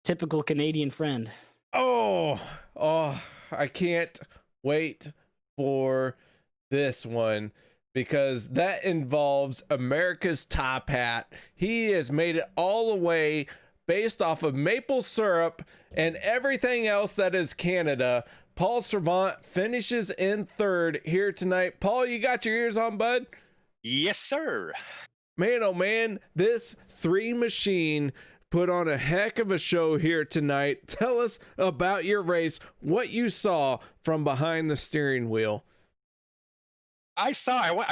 typical Canadian friend. Oh, I can't wait for this one, because that involves America's top hat. He has made it all the way based off of maple syrup and everything else that is Canada. Paul Servant finishes in 3rd here tonight. Paul, you got your ears on, bud? Yes, sir. Man, oh man, this 3 machine put on a heck of a show here tonight. Tell us about your race, what you saw from behind the steering wheel. I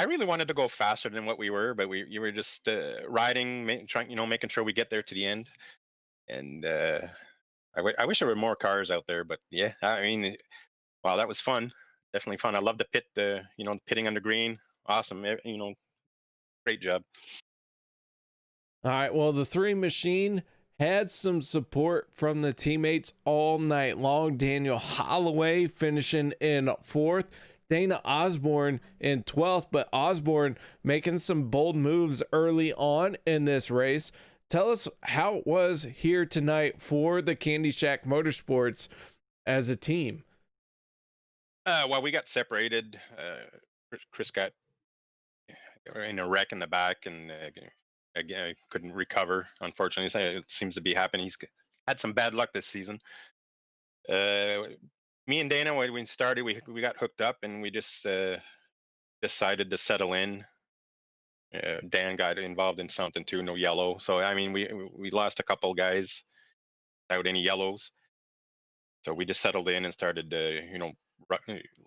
really wanted to go faster than what we were, but you were just riding, making sure we get there to the end. And I wish there were more cars out there, but yeah, I mean, wow, that was fun. Definitely fun. I love the pit, pitting under green. Awesome. Great job. All right, well, the 3 machine had some support from the teammates all night long. Daniel Holloway finishing in 4th. Dana Osborne in 12th, but Osborne making some bold moves early on in this race. Tell us how it was here tonight for the Candy Shack Motorsports as a team. Well, we got separated. Chris got in a wreck in the back, and again, couldn't recover. Unfortunately, it seems to be happening. He's had some bad luck this season. Me and Dana, when we started, we got hooked up, and we just decided to settle in. Dan got involved in something too, no yellow. So I mean, we lost a couple guys without any yellows. So we just settled in and started,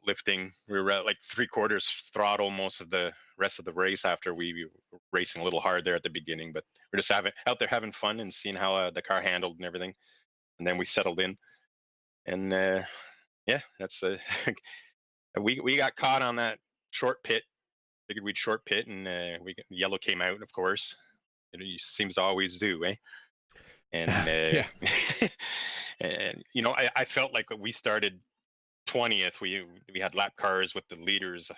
lifting. We were at like 3/4 throttle most of the rest of the race after we were racing a little hard there at the beginning. But we're just out there having fun and seeing how the car handled and everything. And then we settled in, and yeah, that's we got caught on that short pit. Figured we'd short pit, and yellow came out, of course. It seems to always do, eh? And Yeah. and I felt like we started 20th. We had lap cars with the leaders.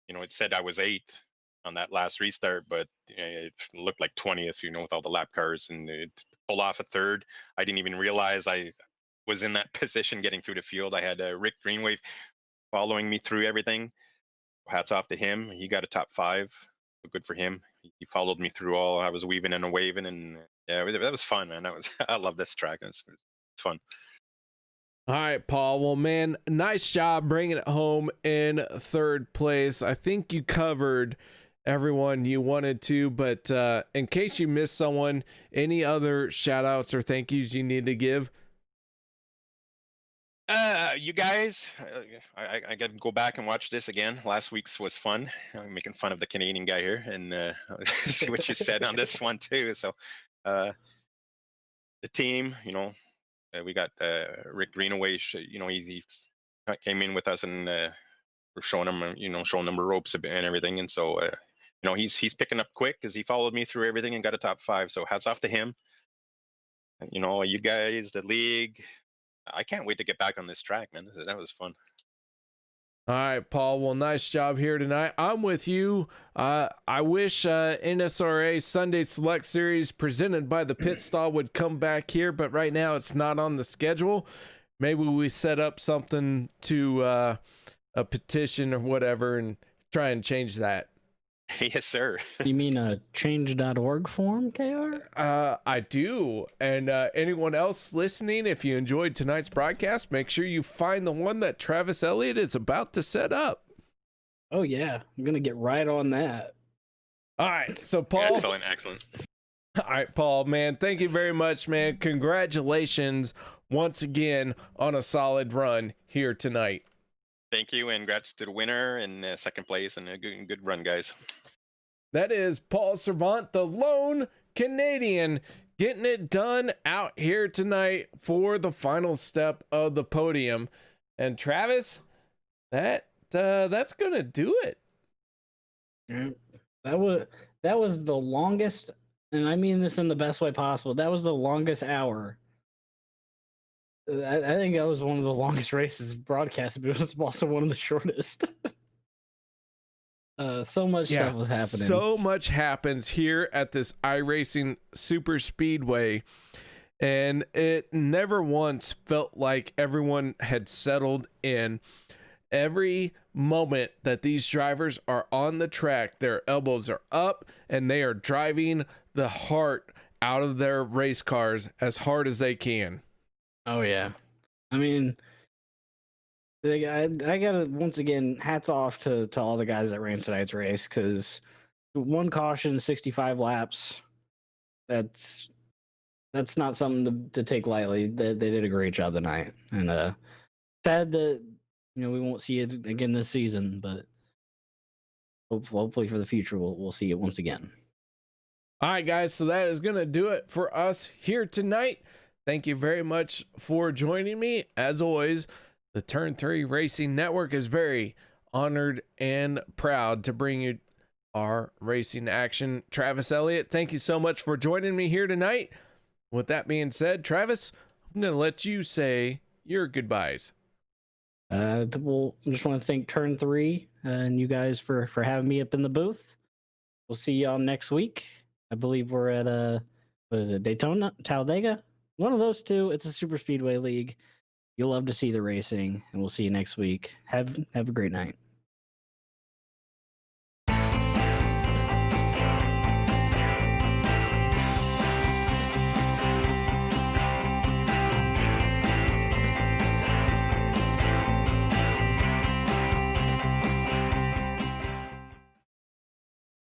It said I was 8th on that last restart, but it looked like 20th. With all the lap cars, and it pulled off a 3rd. I didn't even realize I was in that position getting through the field. I had Rick Greenway following me through everything. Hats off to him. He got a top 5. Good for him. He followed me through all. I was weaving and waving, and yeah, that was fun, man. I love this track. It's fun. All right, Paul. Well, man, nice job bringing it home in 3rd place. I think you covered everyone you wanted to, but in case you missed someone, any other shout outs or thank yous you need to give? You guys, I got to go back and watch this again. Last week's was fun. I'm making fun of the Canadian guy here, and see what you said on this one too. So, the team, we got Rick Greenaway. He came in with us, and we're showing him, showing him the ropes a bit and everything. And so, he's picking up quick because he followed me through everything and got a top 5. So hats off to him. You guys, the league. I can't wait to get back on this track, man. That was fun. All right, Paul. Well, nice job here tonight. I'm with you. I wish NSRA Sunday Select Series presented by the Pit Stall would come back here, but right now it's not on the schedule. Maybe we set up something to a petition or whatever and try and change that. Yes, sir. You mean a change.org form, KR? I do. And anyone else listening, if you enjoyed tonight's broadcast, make sure you find the one that Travis Elliott is about to set up. Oh, yeah. I'm going to get right on that. All right. So, Paul. Excellent. All right, Paul, man. Thank you very much, man. Congratulations once again on a solid run here tonight. Thank you, and congrats to the winner in second place, and a good run, guys. That is Paul Servant, the lone Canadian, getting it done out here tonight for the final step of the podium. And Travis, that's gonna do it. That was the longest, and I mean this in the best way possible. That was the longest hour. I think that was one of the longest races broadcasted, but it was also one of the shortest. So much stuff was happening. So much happens here at this iRacing Superspeedway, and it never once felt like everyone had settled in. Every moment that these drivers are on the track, their elbows are up, and they are driving the heart out of their race cars as hard as they can. Oh, yeah. I mean, I gotta, once again, hats off to all the guys that ran tonight's race, because one caution, 65 laps, that's not something to take lightly. They did a great job tonight. And sad that, we won't see it again this season, but hopefully for the future, we'll see it once again. All right, guys, so that is going to do it for us here tonight. Thank you very much for joining me. As always, the Turn 3 Racing Network is very honored and proud to bring you our racing action. Travis Elliott, thank you so much for joining me here tonight. With that being said, Travis, I'm going to let you say your goodbyes. Well, I just want to thank Turn 3 and you guys for having me up in the booth. We'll see y'all next week. I believe we're at what is it, Daytona, Talladega? One of those two. It's a super speedway league. You'll love to see the racing, and we'll see you next week. Have a great night.